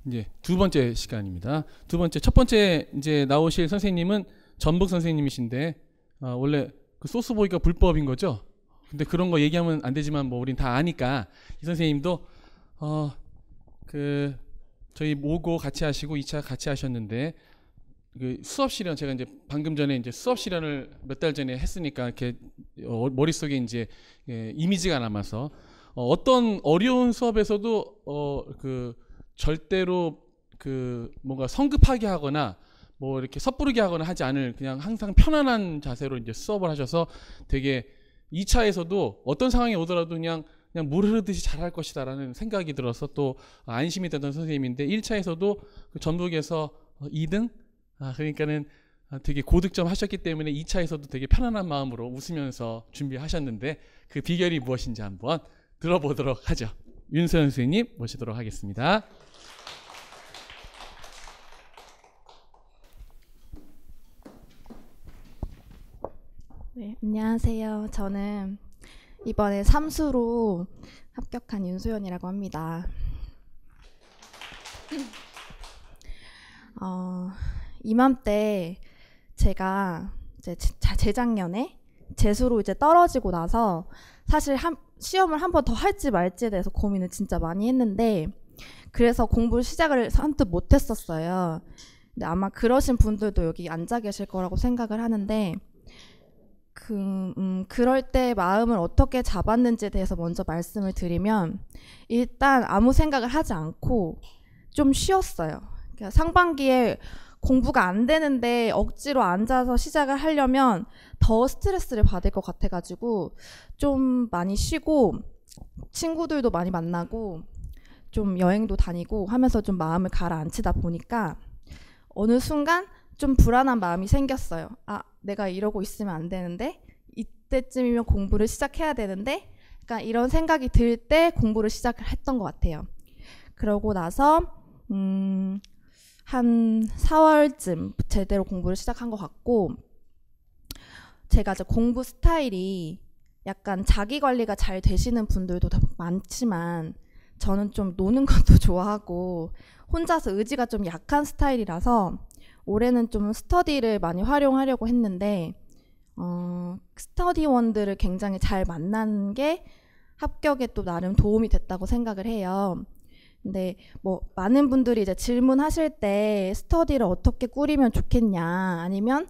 이제 두 번째 시간입니다. 첫 번째 이제 나오실 선생님은 전북 선생님이신데 원래 그 소스 보기가 불법인 거죠. 근데 그런 거 얘기하면 안 되지만 뭐 우린 다 아니까 이 선생님도 그 저희 모고 같이 하시고 2차 같이 하셨는데 그 수업 실현 제가 이제 방금 전에 이제 수업 실현을 몇 달 전에 했으니까 이렇게 머릿속에 이제 이미지가 남아서 어떤 어려운 수업에서도 그 절대로 그 뭔가 성급하게 하거나 뭐 이렇게 섣부르게 하거나 하지 않을 그냥 항상 편안한 자세로 이제 수업을 하셔서 되게 2차에서도 어떤 상황이 오더라도 그냥 물 흐르듯이 잘할 것이다라는 생각이 들어서 또 안심이 되던 선생님인데 1차에서도 그 전북에서 2등 그러니까는 되게 고득점 하셨기 때문에 2차에서도 되게 편안한 마음으로 웃으면서 준비하셨는데 그 비결이 무엇인지 한번 들어보도록 하죠. 윤서연 선생님 모시도록 하겠습니다. 네, 안녕하세요. 저는 이번에 삼수로 합격한 윤소연이라고 합니다. 이맘때 제가 이제 재작년에 재수로 이제 떨어지고 나서 사실 시험을 한 번 더 할지 말지에 대해서 고민을 진짜 많이 했는데 그래서 공부를 시작을 선뜻 못했었어요. 근데 아마 그러신 분들도 여기 앉아 계실 거라고 생각을 하는데 그럴 때 마음을 어떻게 잡았는지에 대해서 먼저 말씀을 드리면 일단 아무 생각을 하지 않고 좀 쉬었어요. 그러니까 상반기에 공부가 안 되는데 억지로 앉아서 시작을 하려면 더 스트레스를 받을 것 같아가지고 좀 많이 쉬고 친구들도 많이 만나고 좀 여행도 다니고 하면서 좀 마음을 가라앉히다 보니까 어느 순간 좀 불안한 마음이 생겼어요. 내가 이러고 있으면 안 되는데 이때쯤이면 공부를 시작해야 되는데 그러니까 이런 생각이 들 때 공부를 시작을 했던 것 같아요. 그러고 나서 한 4월쯤 제대로 공부를 시작한 것 같고 제가 이제 공부 스타일이 약간 자기 관리가 잘 되시는 분들도 많지만 저는 좀 노는 것도 좋아하고 혼자서 의지가 좀 약한 스타일이라서 올해는 좀 스터디를 많이 활용하려고 했는데 스터디원들을 굉장히 잘 만난 게 합격에 또 나름 도움이 됐다고 생각을 해요. 근데 뭐 많은 분들이 이제 질문하실 때 스터디를 어떻게 꾸리면 좋겠냐 아니면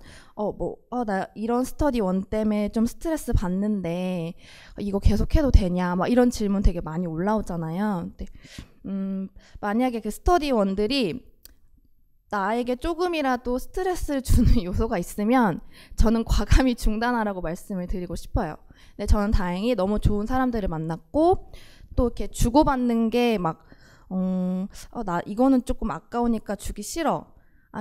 나 이런 스터디원 때문에 좀 스트레스 받는데 이거 계속해도 되냐 막 이런 질문 되게 많이 올라오잖아요. 근데 만약에 그 스터디원들이 나에게 조금이라도 스트레스를 주는 요소가 있으면 저는 과감히 중단하라고 말씀을 드리고 싶어요. 근데 저는 다행히 너무 좋은 사람들을 만났고 또 이렇게 주고받는 게 막 나 이거는 조금 아까우니까 주기 싫어.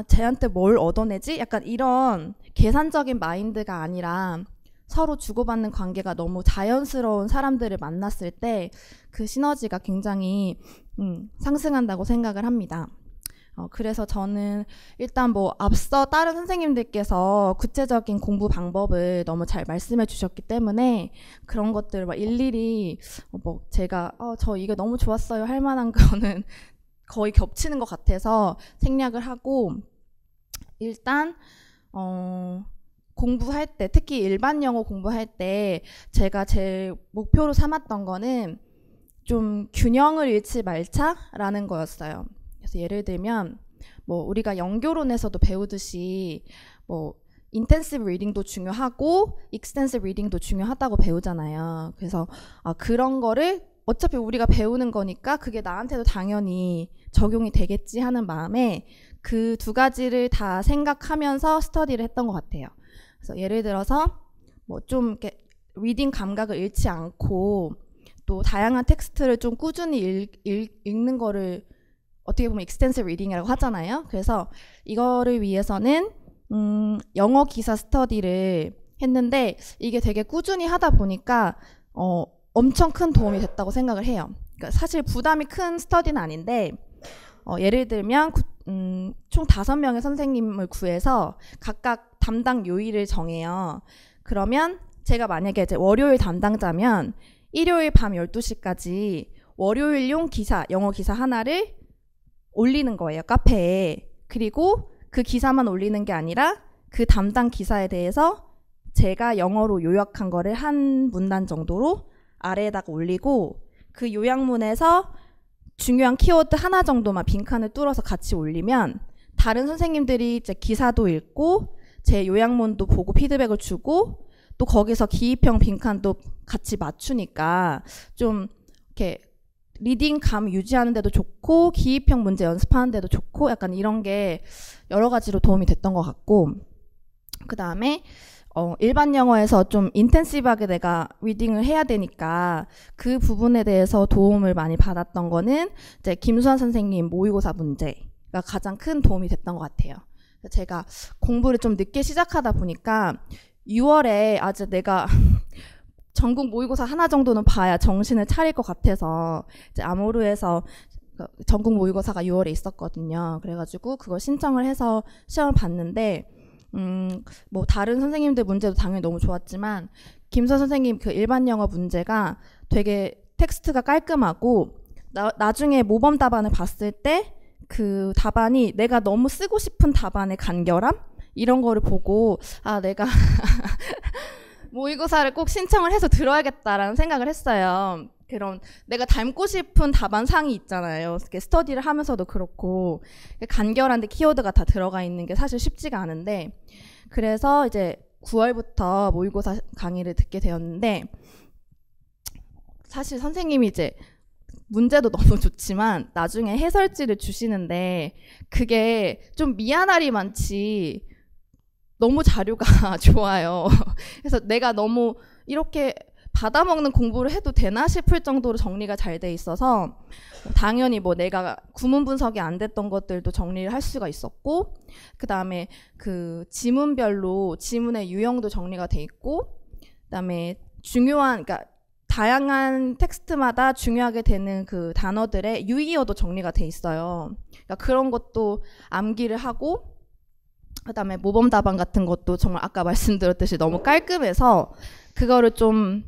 쟤한테 뭘 얻어내지? 약간 이런 계산적인 마인드가 아니라 서로 주고받는 관계가 너무 자연스러운 사람들을 만났을 때 그 시너지가 굉장히 상승한다고 생각을 합니다. 그래서 저는 일단 뭐 앞서 다른 선생님들께서 구체적인 공부 방법을 너무 잘 말씀해 주셨기 때문에 그런 것들을 막 일일이 뭐 제가 저 이게 너무 좋았어요 할 만한 거는 거의 겹치는 것 같아서 생략을 하고 일단 공부할 때 특히 일반 영어 공부할 때 제가 제일 목표로 삼았던 거는 좀 균형을 잃지 말자라는 거였어요. 그래서 예를 들면 뭐 우리가 영교론에서도 배우듯이 뭐 인텐시브 리딩도 중요하고 익스텐시브 리딩도 중요하다고 배우잖아요. 그래서 그런 거를 어차피 우리가 배우는 거니까 그게 나한테도 당연히 적용이 되겠지 하는 마음에 그 두 가지를 다 생각하면서 스터디를 했던 것 같아요. 그래서 예를 들어서 뭐 좀 이렇게 리딩 감각을 잃지 않고 또 다양한 텍스트를 좀 꾸준히 읽는 거를 어떻게 보면 익스텐시브 리딩이라고 하잖아요. 그래서 이거를 위해서는 영어 기사 스터디를 했는데 이게 되게 꾸준히 하다 보니까 엄청 큰 도움이 됐다고 생각을 해요. 그러니까 사실 부담이 큰 스터디는 아닌데 예를 들면 총 5명의 선생님을 구해서 각각 담당 요일을 정해요. 그러면 제가 만약에 이제 월요일 담당자면 일요일 밤 12시까지 월요일용 기사, 영어 기사 하나를 올리는 거예요, 카페에. 그리고 그 기사만 올리는 게 아니라 그 담당 기사에 대해서 제가 영어로 요약한 거를 한 문단 정도로 아래에다가 올리고, 그 요약문에서 중요한 키워드 하나 정도만 빈칸을 뚫어서 같이 올리면 다른 선생님들이 이제 기사도 읽고 제 요약문도 보고 피드백을 주고 또 거기서 기입형 빈칸도 같이 맞추니까 좀 이렇게 리딩 감 유지하는 데도 좋고 기입형 문제 연습하는 데도 좋고 약간 이런 게 여러 가지로 도움이 됐던 것 같고, 그 다음에 일반 영어에서 좀 인텐시브하게 내가 리딩을 해야 되니까 그 부분에 대해서 도움을 많이 받았던 거는 이제 김수환 선생님 모의고사 문제가 가장 큰 도움이 됐던 것 같아요. 제가 공부를 좀 늦게 시작하다 보니까 6월에 아직 내가 전국 모의고사 하나 정도는 봐야 정신을 차릴 것 같아서 이제 아모르에서 전국 모의고사가 6월에 있었거든요. 그래가지고 그걸 신청을 해서 시험을 봤는데 뭐 다른 선생님들 문제도 당연히 너무 좋았지만 김수환 선생님 그 일반 영어 문제가 되게 텍스트가 깔끔하고 나중에 모범 답안을 봤을 때 그 답안이 내가 너무 쓰고 싶은 답안의 간결함? 이런 거를 보고 아 내가 모의고사를 꼭 신청을 해서 들어야겠다라는 생각을 했어요. 그런 내가 닮고 싶은 답안상이 있잖아요. 스터디를 하면서도 그렇고 간결한데 키워드가 다 들어가 있는 게 사실 쉽지가 않은데, 그래서 이제 9월부터 모의고사 강의를 듣게 되었는데 사실 선생님이 이제 문제도 너무 좋지만 나중에 해설지를 주시는데 그게 좀 미안하리만치 너무 자료가 좋아요. 그래서 내가 너무 이렇게 받아먹는 공부를 해도 되나 싶을 정도로 정리가 잘 돼 있어서 당연히 뭐 내가 구문 분석이 안 됐던 것들도 정리를 할 수가 있었고, 그 다음에 그 지문별로 지문의 유형도 정리가 돼 있고, 그 다음에 중요한 그러니까 다양한 텍스트마다 중요하게 되는 그 단어들의 유의어도 정리가 돼 있어요. 그러니까 그런 것도 암기를 하고, 그 다음에 모범 답안 같은 것도 정말 아까 말씀드렸듯이 너무 깔끔해서 그거를 좀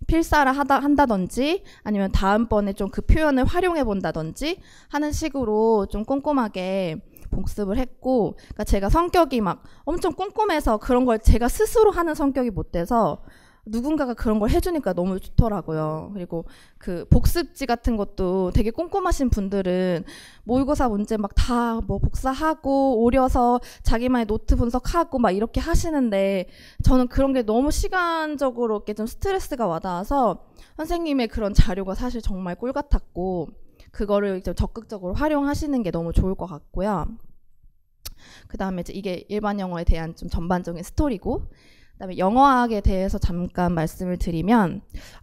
필사를 한다든지 아니면 다음번에 좀 그 표현을 활용해 본다든지 하는 식으로 좀 꼼꼼하게 복습을 했고, 그러니까 제가 성격이 막 엄청 꼼꼼해서 그런 걸 제가 스스로 하는 성격이 못 돼서 누군가가 그런 걸 해주니까 너무 좋더라고요. 그리고 그 복습지 같은 것도 되게 꼼꼼하신 분들은 모의고사 문제 막 다 뭐 복사하고 오려서 자기만의 노트 분석하고 막 이렇게 하시는데 저는 그런 게 너무 시간적으로 이렇게 좀 스트레스가 와닿아서 선생님의 그런 자료가 사실 정말 꿀 같았고 그거를 좀 적극적으로 활용하시는 게 너무 좋을 것 같고요. 그 다음에 이제 이게 일반 영어에 대한 좀 전반적인 스토리고, 그다음에 영어학에 대해서 잠깐 말씀을 드리면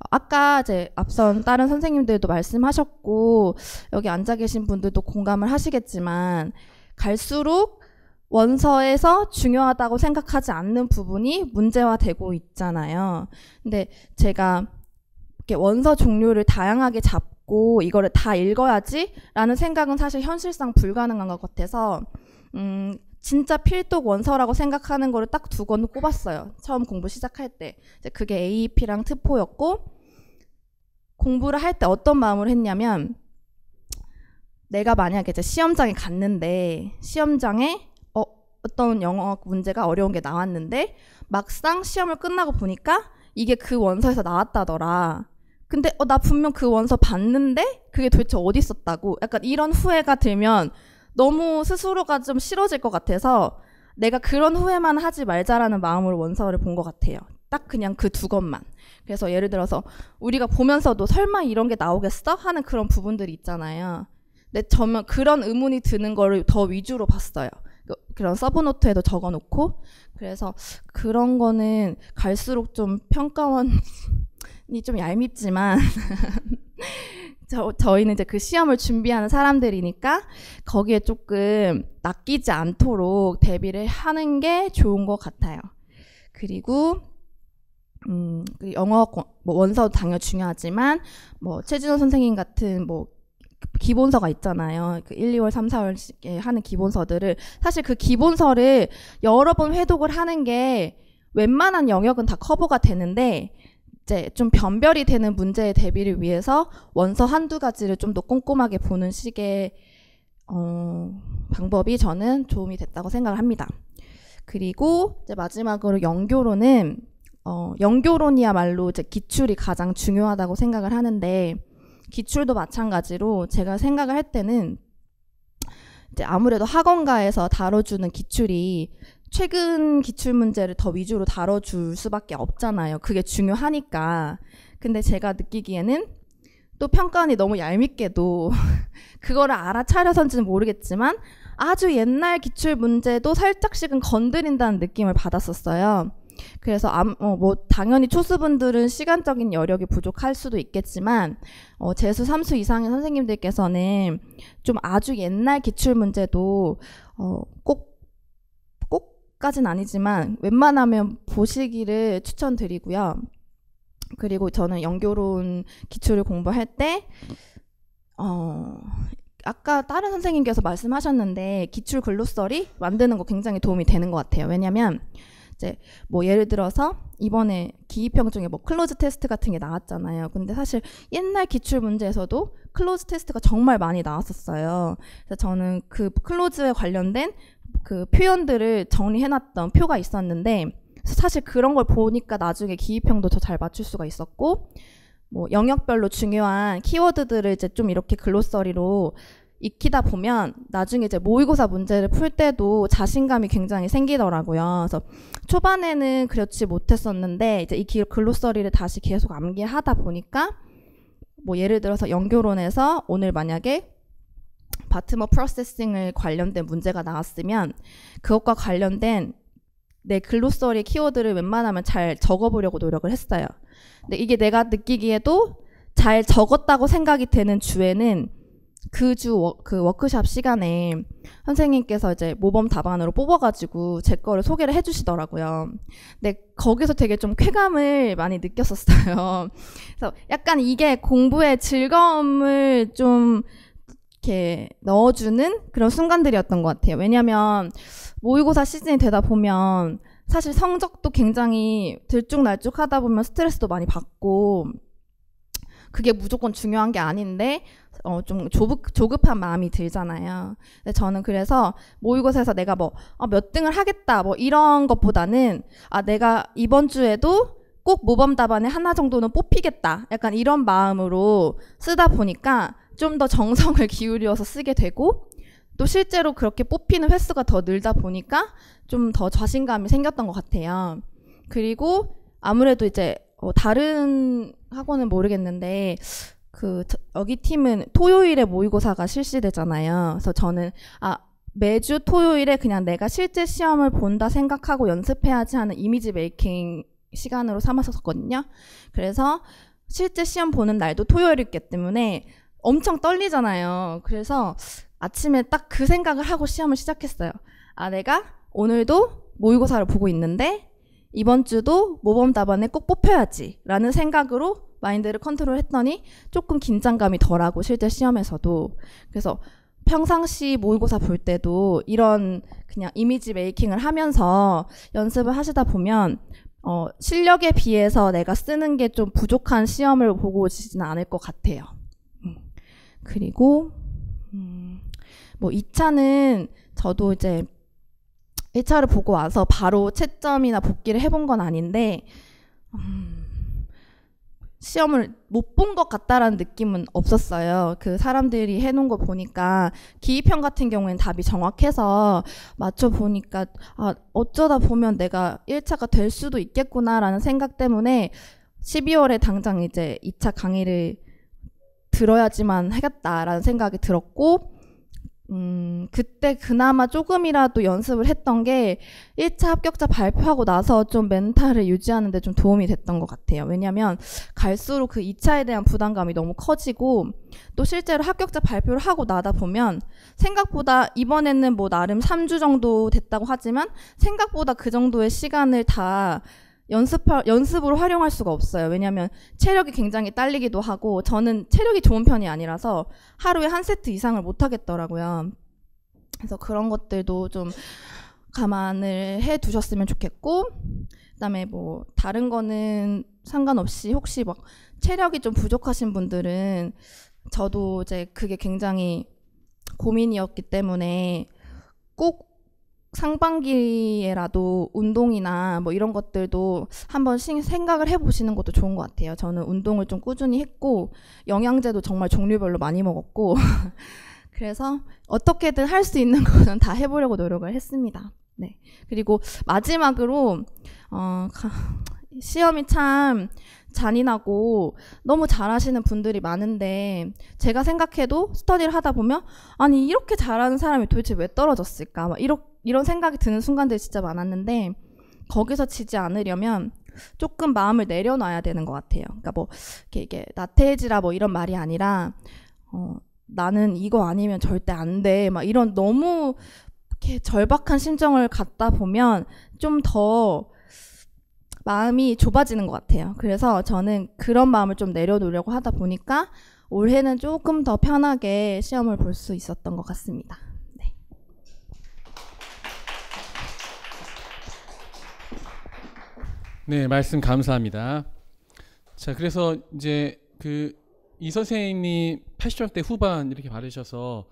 아까 이제 앞선 다른 선생님들도 말씀하셨고 여기 앉아 계신 분들도 공감을 하시겠지만 갈수록 원서에서 중요하다고 생각하지 않는 부분이 문제화되고 있잖아요. 근데 제가 이렇게 원서 종류를 다양하게 잡고 이거를 다 읽어야지라는 생각은 사실 현실상 불가능한 것 같아서 진짜 필독 원서라고 생각하는 거를 딱 2권 꼽았어요. 처음 공부 시작할 때. 이제 그게 AEP랑 트포였고, 공부를 할 때 어떤 마음으로 했냐면 내가 만약에 이제 시험장에 갔는데 시험장에 어떤 영어 문제가 어려운 게 나왔는데 막상 시험을 끝나고 보니까 이게 그 원서에서 나왔다더라. 근데 나 분명 그 원서 봤는데 그게 도대체 어디 있었다고, 약간 이런 후회가 들면 너무 스스로가 좀 싫어질 것 같아서 내가 그런 후회만 하지 말자라는 마음으로 원서를 본 것 같아요. 딱 그냥 그 2권만. 그래서 예를 들어서 우리가 보면서도 설마 이런 게 나오겠어? 하는 그런 부분들이 있잖아요. 근데 저는 그런 의문이 드는 거를 더 위주로 봤어요. 그런 서브노트에도 적어놓고. 그래서 그런 거는 갈수록 좀 평가원이 좀 얄밉지만 저희는 이제 그 시험을 준비하는 사람들이니까 거기에 조금 낚이지 않도록 대비를 하는 게 좋은 것 같아요. 그리고 영어 뭐 원서도 당연히 중요하지만 뭐 최진호 선생님 같은 뭐 기본서가 있잖아요. 그 1, 2월, 3, 4월에 하는 기본서들을 사실 그 기본서를 여러 번 회독을 하는 게 웬만한 영역은 다 커버가 되는데 이제 좀 변별이 되는 문제에 대비를 위해서 원서 한두 가지를 좀 더 꼼꼼하게 보는 식의 방법이 저는 도움이 됐다고 생각을 합니다. 그리고 이제 마지막으로 연교론은 연교론이야말로 이제 기출이 가장 중요하다고 생각을 하는데, 기출도 마찬가지로 제가 생각을 할 때는 이제 아무래도 학원가에서 다뤄주는 기출이 최근 기출 문제를 더 위주로 다뤄줄 수밖에 없잖아요. 그게 중요하니까. 근데 제가 느끼기에는 또 평가원이 너무 얄밉게도 그거를 알아차려서인지는 모르겠지만 아주 옛날 기출 문제도 살짝씩은 건드린다는 느낌을 받았었어요. 그래서 뭐 당연히 초수분들은 시간적인 여력이 부족할 수도 있겠지만 재수 3수 이상의 선생님들께서는 좀 아주 옛날 기출 문제도 꼭까진 아니지만 웬만하면 보시기를 추천드리고요. 그리고 저는 연교론 기출을 공부할 때 아까 다른 선생님께서 말씀하셨는데 기출 글로서리 만드는 거 굉장히 도움이 되는 것 같아요. 왜냐면 이제 뭐 예를 들어서 이번에 기입형 중에 뭐 클로즈 테스트 같은 게 나왔잖아요. 근데 사실 옛날 기출 문제에서도 클로즈 테스트가 정말 많이 나왔었어요. 그래서 저는 그 클로즈에 관련된 그 표현들을 정리해놨던 표가 있었는데, 사실 그런 걸 보니까 나중에 기입형도 더 잘 맞출 수가 있었고, 뭐 영역별로 중요한 키워드들을 이제 좀 이렇게 글로서리로 익히다 보면 나중에 이제 모의고사 문제를 풀 때도 자신감이 굉장히 생기더라고요. 그래서 초반에는 그렇지 못했었는데 이제 이 글로서리를 다시 계속 암기하다 보니까 뭐 예를 들어서 연교론에서 오늘 만약에 바트머 프로세싱을 관련된 문제가 나왔으면 그것과 관련된 내 글로서리 키워드를 웬만하면 잘 적어보려고 노력을 했어요. 근데 이게 내가 느끼기에도 잘 적었다고 생각이 되는 주에는 그 주 그 워크샵 시간에 선생님께서 이제 모범 답안으로 뽑아가지고 제 거를 소개를 해주시더라고요. 근데 거기서 되게 좀 쾌감을 많이 느꼈었어요. 그래서 약간 이게 공부의 즐거움을 좀 이렇게 넣어주는 그런 순간들이었던 것 같아요. 왜냐하면 모의고사 시즌이 되다 보면 사실 성적도 굉장히 들쭉날쭉하다 보면 스트레스도 많이 받고 그게 무조건 중요한 게 아닌데 좀 조급한 마음이 들잖아요. 근데 저는 그래서 모의고사에서 내가 뭐 몇 등을 하겠다 뭐 이런 것보다는 내가 이번 주에도 꼭 모범 답안에 하나 정도는 뽑히겠다 약간 이런 마음으로 쓰다 보니까 좀 더 정성을 기울여서 쓰게 되고, 또 실제로 그렇게 뽑히는 횟수가 더 늘다 보니까 좀 더 자신감이 생겼던 것 같아요. 그리고 아무래도 이제 다른 학원은 모르겠는데 여기 팀은 토요일에 모의고사가 실시되잖아요. 그래서 저는 매주 토요일에 그냥 내가 실제 시험을 본다 생각하고 연습해야지 하는 이미지 메이킹 시간으로 삼았었거든요. 그래서 실제 시험 보는 날도 토요일이기 때문에 엄청 떨리잖아요. 그래서 아침에 딱 그 생각을 하고 시험을 시작했어요. 내가 오늘도 모의고사를 보고 있는데 이번 주도 모범 답안에 꼭 뽑혀야지 라는 생각으로 마인드를 컨트롤했더니 조금 긴장감이 덜하고 실제 시험에서도. 그래서 평상시 모의고사 볼 때도 이런 그냥 이미지 메이킹을 하면서 연습을 하시다 보면 실력에 비해서 내가 쓰는 게 좀 부족한 시험을 보고 오지는 않을 것 같아요. 그리고 뭐 2차는 저도 이제 1차를 보고 와서 바로 채점이나 복기를 해본 건 아닌데 시험을 못 본 것 같다라는 느낌은 없었어요. 그 사람들이 해놓은 거 보니까 기입형 같은 경우에는 답이 정확해서 맞춰보니까 어쩌다 보면 내가 1차가 될 수도 있겠구나라는 생각 때문에 12월에 당장 이제 2차 강의를 들어야지만 하겠다라는 생각이 들었고, 그때 그나마 조금이라도 연습을 했던 게 1차 합격자 발표하고 나서 좀 멘탈을 유지하는 데 좀 도움이 됐던 것 같아요. 왜냐면 갈수록 그 2차에 대한 부담감이 너무 커지고, 또 실제로 합격자 발표를 하고 나다 보면 생각보다 이번에는 뭐 나름 3주 정도 됐다고 하지만 생각보다 그 정도의 시간을 다 연습으로 활용할 수가 없어요. 왜냐하면 체력이 굉장히 딸리기도 하고, 저는 체력이 좋은 편이 아니라서 하루에 한 세트 이상을 못 하겠더라고요. 그래서 그런 것들도 좀 감안을 해 두셨으면 좋겠고, 그다음에 뭐 다른 거는 상관없이 혹시 막 체력이 좀 부족하신 분들은 저도 이제 그게 굉장히 고민이었기 때문에 꼭 상반기에라도 운동이나 뭐 이런 것들도 한번 생각을 해보시는 것도 좋은 것 같아요. 저는 운동을 좀 꾸준히 했고 영양제도 정말 종류별로 많이 먹었고 그래서 어떻게든 할 수 있는 거는 다 해보려고 노력을 했습니다. 네. 그리고 마지막으로 시험이 참 잔인하고 너무 잘하시는 분들이 많은데 제가 생각해도 스터디를 하다 보면 아니 이렇게 잘하는 사람이 도대체 왜 떨어졌을까 막 이런 생각이 드는 순간들이 진짜 많았는데 거기서 지지 않으려면 조금 마음을 내려놔야 되는 것 같아요. 그러니까 뭐 이게 나태해지라 뭐 이런 말이 아니라 나는 이거 아니면 절대 안 돼 막 이런 너무 이렇게 절박한 심정을 갖다 보면 좀 더 마음이 좁아지는 것 같아요. 그래서 저는 그런 마음을 좀 내려놓으려고 하다 보니까 올해는 조금 더 편하게 시험을 볼 수 있었던 것 같습니다. 네. 네, 말씀 감사합니다. 자, 그래서 이제 이 선생님이 80점대 후반 이렇게 받으셔서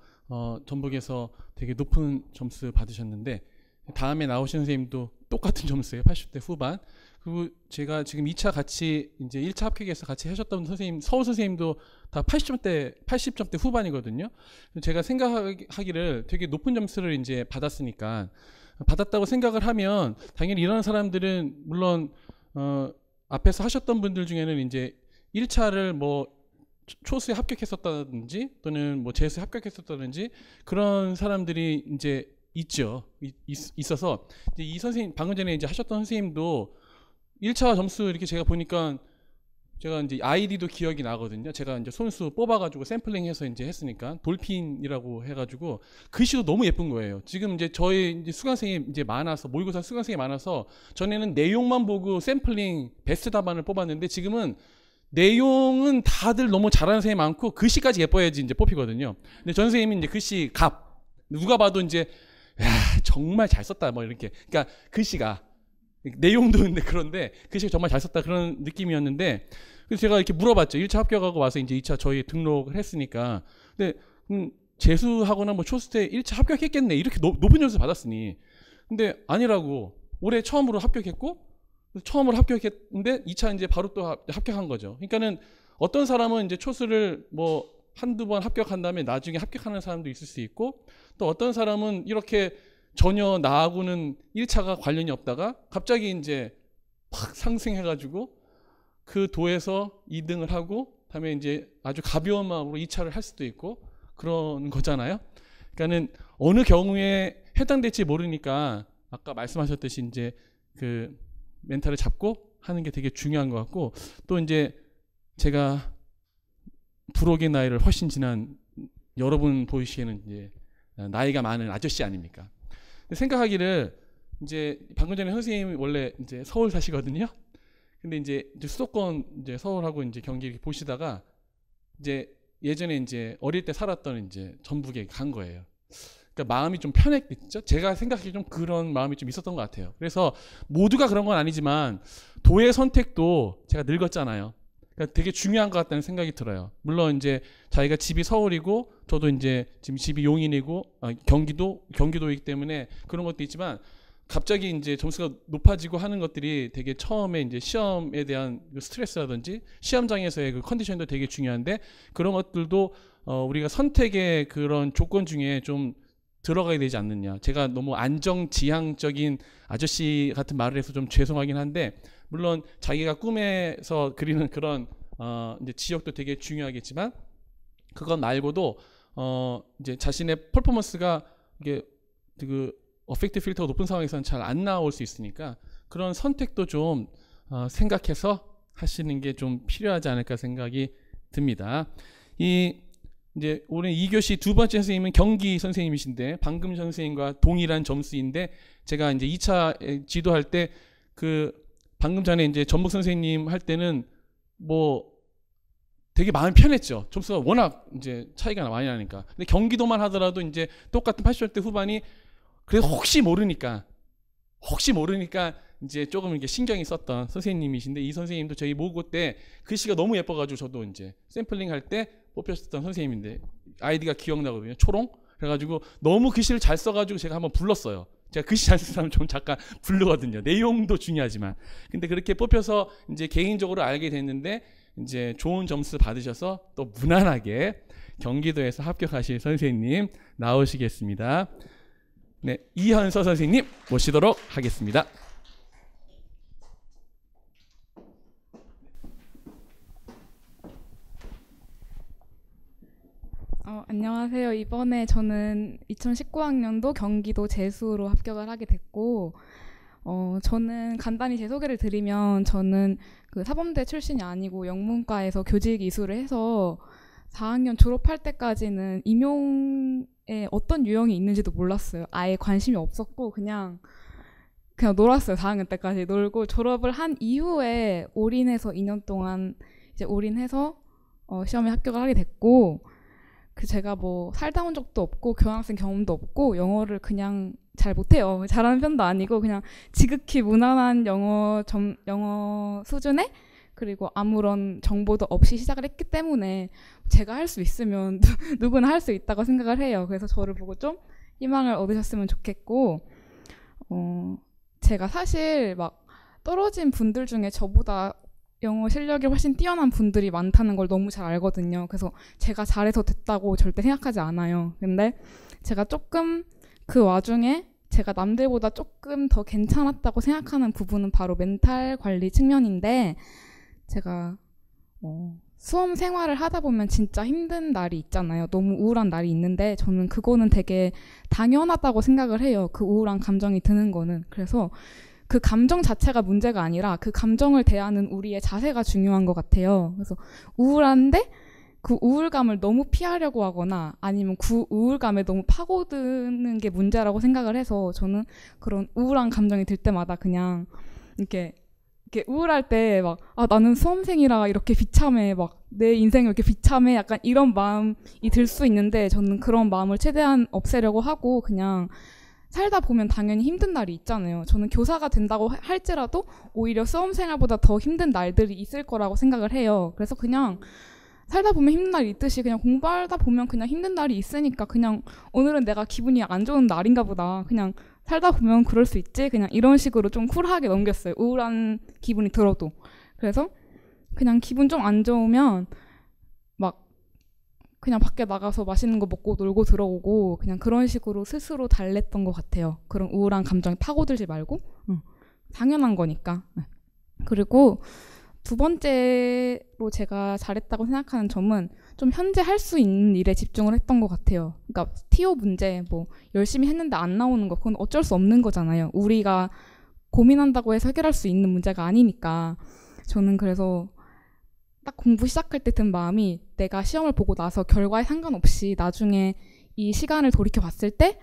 전북에서 되게 높은 점수 받으셨는데 다음에 나오신 선생님도 똑같은 점수예요. 80대 후반. 그리고 제가 지금 2차 같이 이제 1차 합격해서 같이 하셨던 선생님, 서울 선생님도 다 80점대 후반이거든요. 제가 생각하기를 되게 높은 점수를 이제 받았으니까 받았다고 생각을 하면 당연히 이런 사람들은 물론 앞에서 하셨던 분들 중에는 이제 1차를 뭐 초수에 합격했었다든지 또는 뭐 재수에 합격했었다든지 그런 사람들이 이제 있어서 이제 이 선생님 방금 전에 이제 하셨던 선생님도 1차 점수 이렇게 제가 보니까 제가 이제 아이디도 기억이 나거든요. 제가 이제 손수 뽑아가지고 샘플링해서 이제 했으니까 돌핀이라고 해가지고 글씨도 너무 예쁜 거예요. 지금 이제 저희 이제 수강생이 이제 많아서 모의고사 수강생이 많아서 전에는 내용만 보고 샘플링 베스트 답안을 뽑았는데 지금은 내용은 다들 너무 잘하는 선생님이 많고 글씨까지 예뻐야지 이제 뽑히거든요. 근데 전 선생님이 이제 글씨 누가 봐도 이제 야 정말 잘 썼다 뭐 이렇게 그러니까 글씨가 내용도 근데 그런데 글씨가 정말 잘 썼다 그런 느낌이었는데 그래서 제가 이렇게 물어봤죠. 1차 합격하고 와서 이제 2차 저희 등록을 했으니까 근데 재수하거나 뭐 초수 때 1차 합격했겠네 이렇게 높은 점수 받았으니 근데 아니라고 올해 처음으로 합격했고 처음으로 합격했는데 2차 이제 바로 또 합격한 거죠. 그러니까는 어떤 사람은 이제 초수를 뭐 한두 번 합격한 다음에 나중에 합격하는 사람도 있을 수 있고 또 어떤 사람은 이렇게 전혀 나하고는 1차가 관련이 없다가 갑자기 이제 팍 상승해가지고 그 도에서 2등을 하고 다음에 이제 아주 가벼운 마음으로 2차를 할 수도 있고 그런 거잖아요. 그러니까는 어느 경우에 해당될지 모르니까 아까 말씀하셨듯이 이제 그 멘탈을 잡고 하는 게 되게 중요한 것 같고 또 이제 제가 불혹의 나이를 훨씬 지난 여러분 보이시기에는 이제 나이가 많은 아저씨 아닙니까? 생각하기를 이제 방금 전에 선생님이 원래 이제 서울 사시거든요. 근데 이제 수도권 이제 서울하고 이제 경기 이렇게 보시다가 이제 예전에 이제 어릴 때 살았던 이제 전북에 간 거예요. 그러니까 마음이 좀 편했겠죠. 제가 생각하기에 좀 그런 마음이 좀 있었던 것 같아요. 그래서 모두가 그런 건 아니지만 도의 선택도 제가 늙었잖아요. 그러니까 되게 중요한 것 같다는 생각이 들어요. 물론 이제 자기가 집이 서울이고 저도 이제 지금 집이 용인이고 경기도이기 때문에 그런 것도 있지만 갑자기 이제 점수가 높아지고 하는 것들이 되게 처음에 이제 시험에 대한 스트레스라든지 시험장에서의 그 컨디션도 되게 중요한데 그런 것들도 우리가 선택의 그런 조건 중에 좀 들어가야 되지 않느냐. 제가 너무 안정지향적인 아저씨 같은 말을 해서 좀 죄송하긴 한데 물론 자기가 꿈에서 그리는 그런 이제 지역도 되게 중요하겠지만 그건 말고도 이제 자신의 퍼포먼스가 이게 그 어펙트 필터가 높은 상황에서는 잘 안 나올 수 있으니까 그런 선택도 좀 생각해서 하시는 게 좀 필요하지 않을까 생각이 듭니다. 이제 올해 2교시 두 번째 선생님은 경기 선생님이신데 방금 선생님과 동일한 점수인데 제가 이제 2차 지도할 때 그 방금 전에 이제 전북 선생님 할 때는 뭐 되게 마음이 편했죠. 점수가 워낙 이제 차이가 많이 나니까. 근데 경기도만 하더라도 이제 똑같은 80대 후반이 그래서 혹시 모르니까 이제 조금 이렇게 신경이 썼던 선생님이신데 이 선생님도 저희 모고 때 글씨가 너무 예뻐가지고 저도 이제 샘플링 할 때 뽑혔었던 선생님인데 아이디가 기억나거든요. 초롱. 그래가지고 너무 글씨를 잘 써가지고 제가 한번 불렀어요. 제가 글씨 잘 쓰는 사람 좀 잠깐 부르거든요. 내용도 중요하지만. 근데 그렇게 뽑혀서 이제 개인적으로 알게 됐는데 이제 좋은 점수 받으셔서 또 무난하게 경기도에서 합격하실 선생님 나오시겠습니다. 네, 이현서 선생님 모시도록 하겠습니다. 안녕하세요. 이번에 저는 2019학년도 경기도 재수로 합격을 하게 됐고, 저는 간단히 제 소개를 드리면 저는 그 사범대 출신이 아니고 영문과에서 교직 이수를 해서 4학년 졸업할 때까지는 임용에 어떤 유형이 있는지도 몰랐어요. 아예 관심이 없었고 그냥 놀았어요. 4학년 때까지 놀고 졸업을 한 이후에 올인해서 2년 동안 이제 올인해서 시험에 합격을 하게 됐고, 제가 뭐 살다 온 적도 없고 교환학생 경험도 없고 영어를 그냥 잘 못해요. 잘하는 편도 아니고 그냥 지극히 무난한 영어 수준에, 그리고 아무런 정보도 없이 시작을 했기 때문에 제가 할 수 있으면 누구나 할 수 있다고 생각을 해요. 그래서 저를 보고 좀 희망을 얻으셨으면 좋겠고, 제가 사실 막 떨어진 분들 중에 저보다 영어 실력이 훨씬 뛰어난 분들이 많다는 걸 너무 잘 알거든요. 그래서 제가 잘해서 됐다고 절대 생각하지 않아요. 근데 제가 조금 그 와중에 제가 남들보다 조금 더 괜찮았다고 생각하는 부분은 바로 멘탈 관리 측면인데, 제가 수험 생활을 하다 보면 진짜 힘든 날이 있잖아요. 너무 우울한 날이 있는데 저는 그거는 되게 당연하다고 생각을 해요. 그 우울한 감정이 드는 거는. 그래서 그 감정 자체가 문제가 아니라 그 감정을 대하는 우리의 자세가 중요한 것 같아요. 그래서 우울한데 그 우울감을 너무 피하려고 하거나 아니면 그 우울감에 너무 파고드는 게 문제라고 생각을 해서, 저는 그런 우울한 감정이 들 때마다 그냥 이렇게 우울할 때 막 나는 수험생이라 이렇게 비참해, 막 내 인생이 이렇게 비참해, 약간 이런 마음이 들 수 있는데 저는 그런 마음을 최대한 없애려고 하고 그냥 살다 보면 당연히 힘든 날이 있잖아요. 저는 교사가 된다고 할지라도 오히려 수험생활보다 더 힘든 날들이 있을 거라고 생각을 해요. 그래서 그냥 살다 보면 힘든 날이 있듯이 그냥 공부하다 보면 그냥 힘든 날이 있으니까 그냥 오늘은 내가 기분이 안 좋은 날인가 보다, 그냥 살다 보면 그럴 수 있지, 그냥 이런 식으로 좀 쿨하게 넘겼어요. 우울한 기분이 들어도. 그래서 그냥 기분 좀 안 좋으면 막 그냥 밖에 나가서 맛있는 거 먹고 놀고 들어오고 그냥 그런 식으로 스스로 달랬던 것 같아요. 그런 우울한 감정에 파고들지 말고. 당연한 거니까. 그리고 두 번째로 제가 잘했다고 생각하는 점은 좀 현재 할 수 있는 일에 집중을 했던 것 같아요. 그러니까 TO 문제 뭐 열심히 했는데 안 나오는 거, 그건 어쩔 수 없는 거잖아요. 우리가 고민한다고 해서 해결할 수 있는 문제가 아니니까. 저는 그래서 딱 공부 시작할 때 든 마음이, 내가 시험을 보고 나서 결과에 상관없이 나중에 이 시간을 돌이켜 봤을 때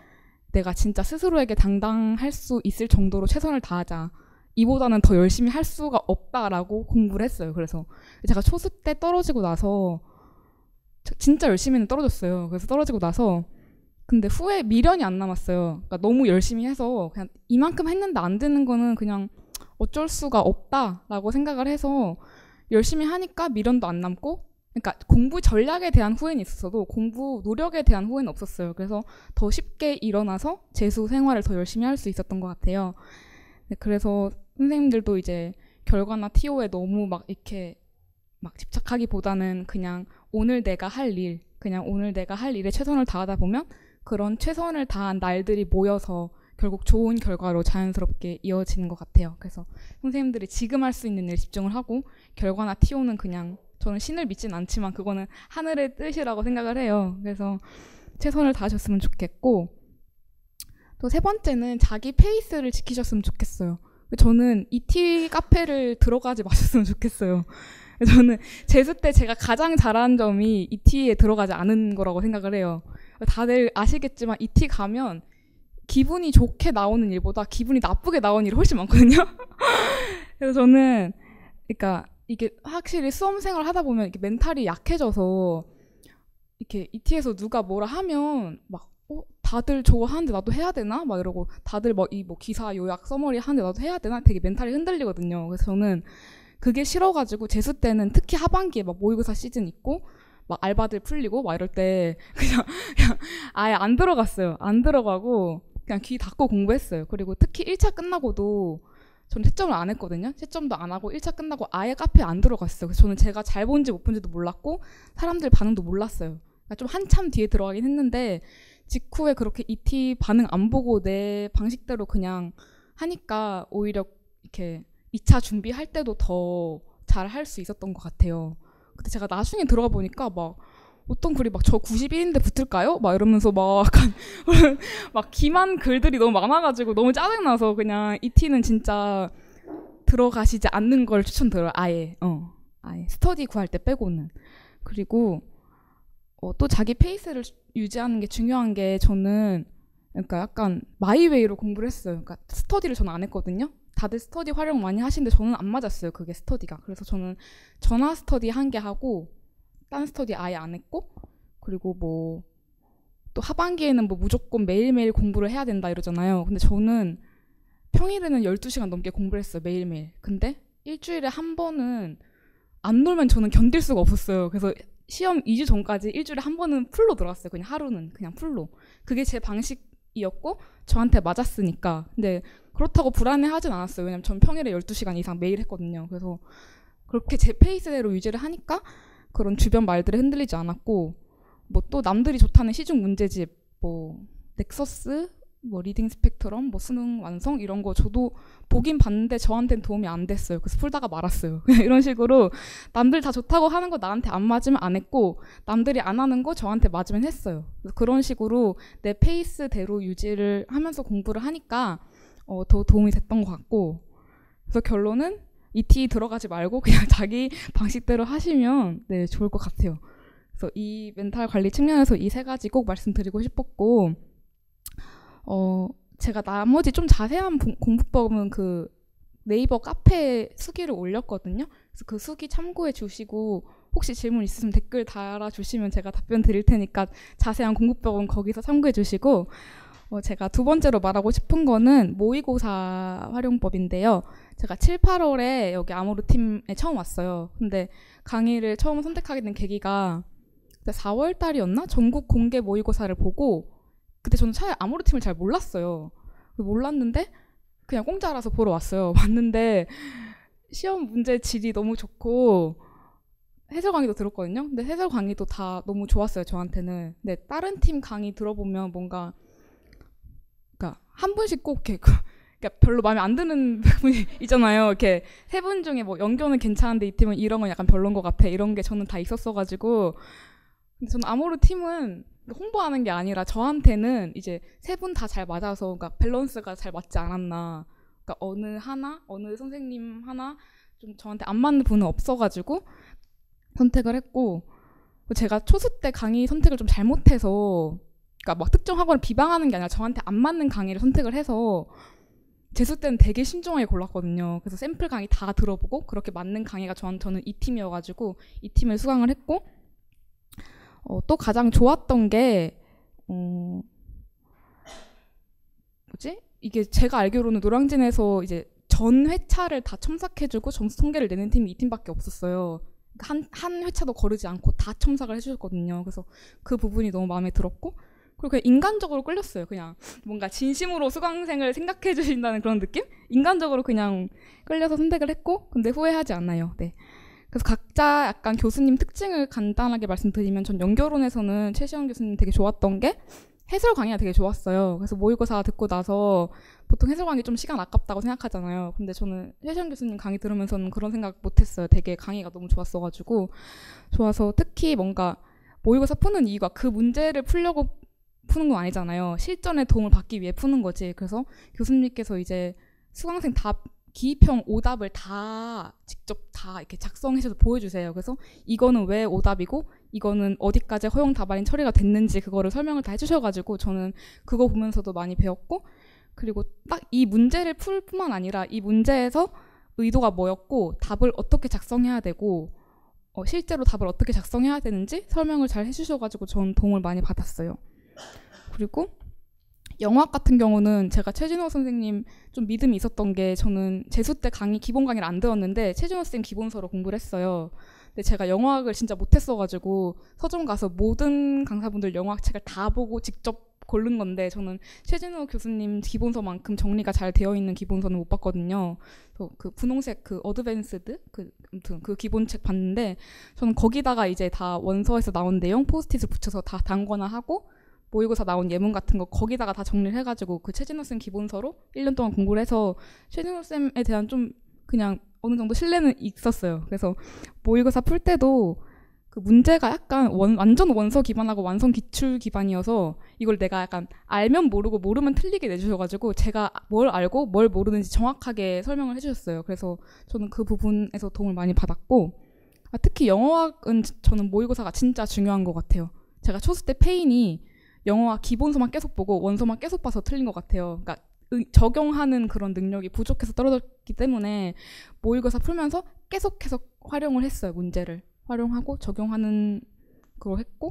내가 진짜 스스로에게 당당할 수 있을 정도로 최선을 다하자, 이보다는 더 열심히 할 수가 없다라고 공부를 했어요. 그래서 제가 초수 때 떨어지고 나서 진짜 열심히는 떨어졌어요. 그래서 떨어지고 나서 근데 후에 미련이 안 남았어요. 그러니까 너무 열심히 해서 그냥 이만큼 했는데 안 되는 거는 그냥 어쩔 수가 없다라고 생각을 해서 열심히 하니까 미련도 안 남고, 그러니까 공부 전략에 대한 후회는 있었어도 공부 노력에 대한 후회는 없었어요. 그래서 더 쉽게 일어나서 재수 생활을 더 열심히 할 수 있었던 것 같아요. 네, 그래서 선생님들도 이제 결과나 TO에 너무 막 이렇게 막 집착하기보다는 그냥 오늘 내가 할 일, 그냥 오늘 내가 할 일에 최선을 다하다 보면 그런 최선을 다한 날들이 모여서 결국 좋은 결과로 자연스럽게 이어지는 것 같아요. 그래서 선생님들이 지금 할 수 있는 일에 집중을 하고 결과나 TO는 그냥, 저는 신을 믿진 않지만 그거는 하늘의 뜻이라고 생각을 해요. 그래서 최선을 다하셨으면 좋겠고, 또 세 번째는 자기 페이스를 지키셨으면 좋겠어요. 저는 ET 카페를 들어가지 마셨으면 좋겠어요. 저는 재수 때 제가 가장 잘하는 점이 ET에 들어가지 않은 거라고 생각을 해요. 다들 아시겠지만 ET 가면 기분이 좋게 나오는 일보다 기분이 나쁘게 나오는 일이 훨씬 많거든요. 그래서 저는 그러니까 이게 확실히 수험생활 하다 보면 이렇게 멘탈이 약해져서 이렇게 ET에서 누가 뭐라 하면 막 다들 저거 하는데 나도 해야 되나? 막 이러고 다들 뭐 기사 요약 서머리 하는데 나도 해야 되나? 되게 멘탈이 흔들리거든요. 그래서 저는 그게 싫어가지고 재수 때는 특히 하반기에 막 모의고사 시즌 있고 막 알바들 풀리고 막 이럴 때 그냥 아예 안 들어갔어요. 안 들어가고 그냥 귀 닫고 공부했어요. 그리고 특히 1차 끝나고도 저는 채점을 안 했거든요. 채점도 안 하고 1차 끝나고 아예 카페에 안 들어갔어요. 그래서 저는 제가 잘 본지 못 본지도 몰랐고 사람들 반응도 몰랐어요. 그러니까 좀 한참 뒤에 들어가긴 했는데 직후에 그렇게 ET 반응 안 보고 내 방식대로 그냥 하니까 오히려 이렇게 2차 준비할 때도 더 잘 할 수 있었던 것 같아요. 근데 제가 나중에 들어가 보니까 막 어떤 글이 막 저 91인데 붙을까요? 막 이러면서 막 약간 막 기만 글들이 너무 많아가지고 너무 짜증나서 그냥 ET는 진짜 들어가시지 않는 걸 추천드려요. 아예 스터디 구할 때 빼고는. 그리고 또 자기 페이스를 유지하는 게 중요한 게 저는 그러니까 약간 마이웨이로 공부를 했어요. 그러니까 스터디를 저는 안 했거든요. 다들 스터디 활용 많이 하시는데 저는 안 맞았어요. 그게 스터디가. 그래서 저는 전화 스터디 한 개 하고 딴 스터디 아예 안 했고 그리고 뭐 또 하반기에는 뭐 무조건 매일매일 공부를 해야 된다 이러잖아요. 근데 저는 평일에는 12시간 넘게 공부를 했어요. 매일매일. 근데 일주일에 한 번은 안 놀면 저는 견딜 수가 없었어요. 그래서 시험 2주 전까지 일주일에 한 번은 풀로 들어갔어요. 그냥 하루는 그냥 풀로. 그게 제 방식이었고 저한테 맞았으니까. 근데 그렇다고 불안해하진 않았어요. 왜냐면 전 평일에 12시간 이상 매일 했거든요. 그래서 그렇게 제 페이스대로 유지를 하니까 그런 주변 말들에 흔들리지 않았고 뭐 또 남들이 좋다는 시중 문제집 뭐 넥서스 뭐 리딩 스펙트럼 뭐 수능 완성 이런 거 저도 보긴 봤는데 저한테는 도움이 안 됐어요. 그래서 풀다가 말았어요. 이런 식으로 남들 다 좋다고 하는 거 나한테 안 맞으면 안 했고 남들이 안 하는 거 저한테 맞으면 했어요. 그런 식으로 내 페이스대로 유지를 하면서 공부를 하니까 더 도움이 됐던 것 같고 그래서 결론은 ET 들어가지 말고 그냥 자기 방식대로 하시면 네, 좋을 것 같아요. 그래서 이 멘탈 관리 측면에서 이 세 가지 꼭 말씀드리고 싶었고 제가 나머지 좀 자세한 공부법은 그 네이버 카페에 수기를 올렸거든요. 그래서 그 수기 참고해 주시고 혹시 질문 있으시면 댓글 달아주시면 제가 답변 드릴 테니까 자세한 공부법은 거기서 참고해 주시고 제가 두 번째로 말하고 싶은 거는 모의고사 활용법인데요. 제가 7, 8월에 여기 아모르 팀에 처음 왔어요. 근데 강의를 처음 선택하게 된 계기가 4월 달이었나? 전국 공개 모의고사를 보고 그때 저는 차라리 아모르 팀을 잘 몰랐어요. 몰랐는데 그냥 공짜라서 보러 왔어요. 왔는데 시험 문제 질이 너무 좋고 해설 강의도 들었거든요. 근데 해설 강의도 다 너무 좋았어요. 저한테는. 근데 다른 팀 강의 들어보면 뭔가 그러니까 한 분씩 꼭 이렇게 그러니까 별로 마음에 안 드는 분이 있잖아요. 이렇게 세 분 중에 뭐 연교는 괜찮은데 이 팀은 이런 건 약간 별론 것 같아. 이런 게 저는 다 있었어가지고 근데 저는 아모르 팀은 홍보하는 게 아니라 저한테는 이제 세 분 다 잘 맞아서 그러니까 밸런스가 잘 맞지 않았나. 그러니까 어느 선생님 하나 좀 저한테 안 맞는 분은 없어가지고 선택을 했고 제가 초수 때 강의 선택을 좀 잘못해서 그러니까 막 특정 학원을 비방하는 게 아니라 저한테 안 맞는 강의를 선택을 해서 재수 때는 되게 신중하게 골랐거든요. 그래서 샘플 강의 다 들어보고 그렇게 맞는 강의가 저는 이 팀이어가지고 이 팀을 수강을 했고 또 가장 좋았던 게 이게 제가 알기로는 노량진에서 이제 전 회차를 다 첨삭해주고 점수 통계를 내는 팀이 이 팀밖에 없었어요. 한 회차도 거르지 않고 다 첨삭을 해주셨거든요. 그래서 그 부분이 너무 마음에 들었고 그리고 그냥 인간적으로 끌렸어요. 그냥 뭔가 진심으로 수강생을 생각해 주신다는 그런 느낌? 인간적으로 그냥 끌려서 선택을 했고 근데 후회하지 않아요. 네. 그래서 각자 약간 교수님 특징을 간단하게 말씀드리면 전 연결론에서는 최시영 교수님 되게 좋았던 게 해설 강의가 되게 좋았어요. 그래서 모의고사 듣고 나서 보통 해설 강의 좀 시간 아깝다고 생각하잖아요. 근데 저는 최시영 교수님 강의 들으면서는 그런 생각 못했어요. 되게 강의가 너무 좋았어가지고 좋아서 특히 뭔가 모의고사 푸는 이유가 그 문제를 풀려고 푸는 건 아니잖아요. 실전에 도움을 받기 위해 푸는 거지. 그래서 교수님께서 이제 수강생 답 기입형 오답을 다 직접 다 이렇게 작성해서 보여주세요. 그래서 이거는 왜 오답이고 이거는 어디까지 허용 답안이 처리가 됐는지 그거를 설명을 다 해주셔가지고 저는 그거 보면서도 많이 배웠고 그리고 딱 이 문제를 풀 뿐만 아니라 이 문제에서 의도가 뭐였고 답을 어떻게 작성해야 되고 실제로 답을 어떻게 작성해야 되는지 설명을 잘 해주셔가지고 저는 도움을 많이 받았어요. 그리고 영어학 같은 경우는 제가 최진호 선생님 좀 믿음이 있었던 게 저는 재수 때 기본 강의를 안 들었는데 최진호 선생님 기본서로 공부를 했어요. 근데 제가 영어학을 진짜 못했어가지고 서점 가서 모든 강사분들 영어학 책을 다 보고 직접 고른 건데 저는 최진우 교수님 기본서만큼 정리가 잘 되어 있는 기본서는 못 봤거든요. 그 분홍색 그 어드밴스드 아무튼 그 기본책 봤는데 저는 거기다가 이제 다 원서에서 나온 내용 포스트잇을 붙여서 다 단거나 하고 모의고사 나온 예문 같은 거 거기다가 다 정리를 해가지고 그 최진우 쌤 기본서로 1년 동안 공부를 해서 최진우 쌤에 대한 좀 그냥 어느 정도 신뢰는 있었어요. 그래서 모의고사 풀 때도 그 문제가 약간 완전 원서 기반하고 완성 기출 기반이어서 이걸 내가 약간 알면 모르고 모르면 틀리게 내주셔가지고 제가 뭘 알고 뭘 모르는지 정확하게 설명을 해주셨어요. 그래서 저는 그 부분에서 도움을 많이 받았고 특히 영어학은 저는 모의고사가 진짜 중요한 것 같아요. 제가 초수 때 페인이 영어학 기본서만 계속 보고 원서만 계속 봐서 틀린 것 같아요. 그러니까 적용하는 그런 능력이 부족해서 떨어졌기 때문에 모의고사 풀면서 계속 활용을 했어요. 문제를 활용하고 적용하는 그걸 했고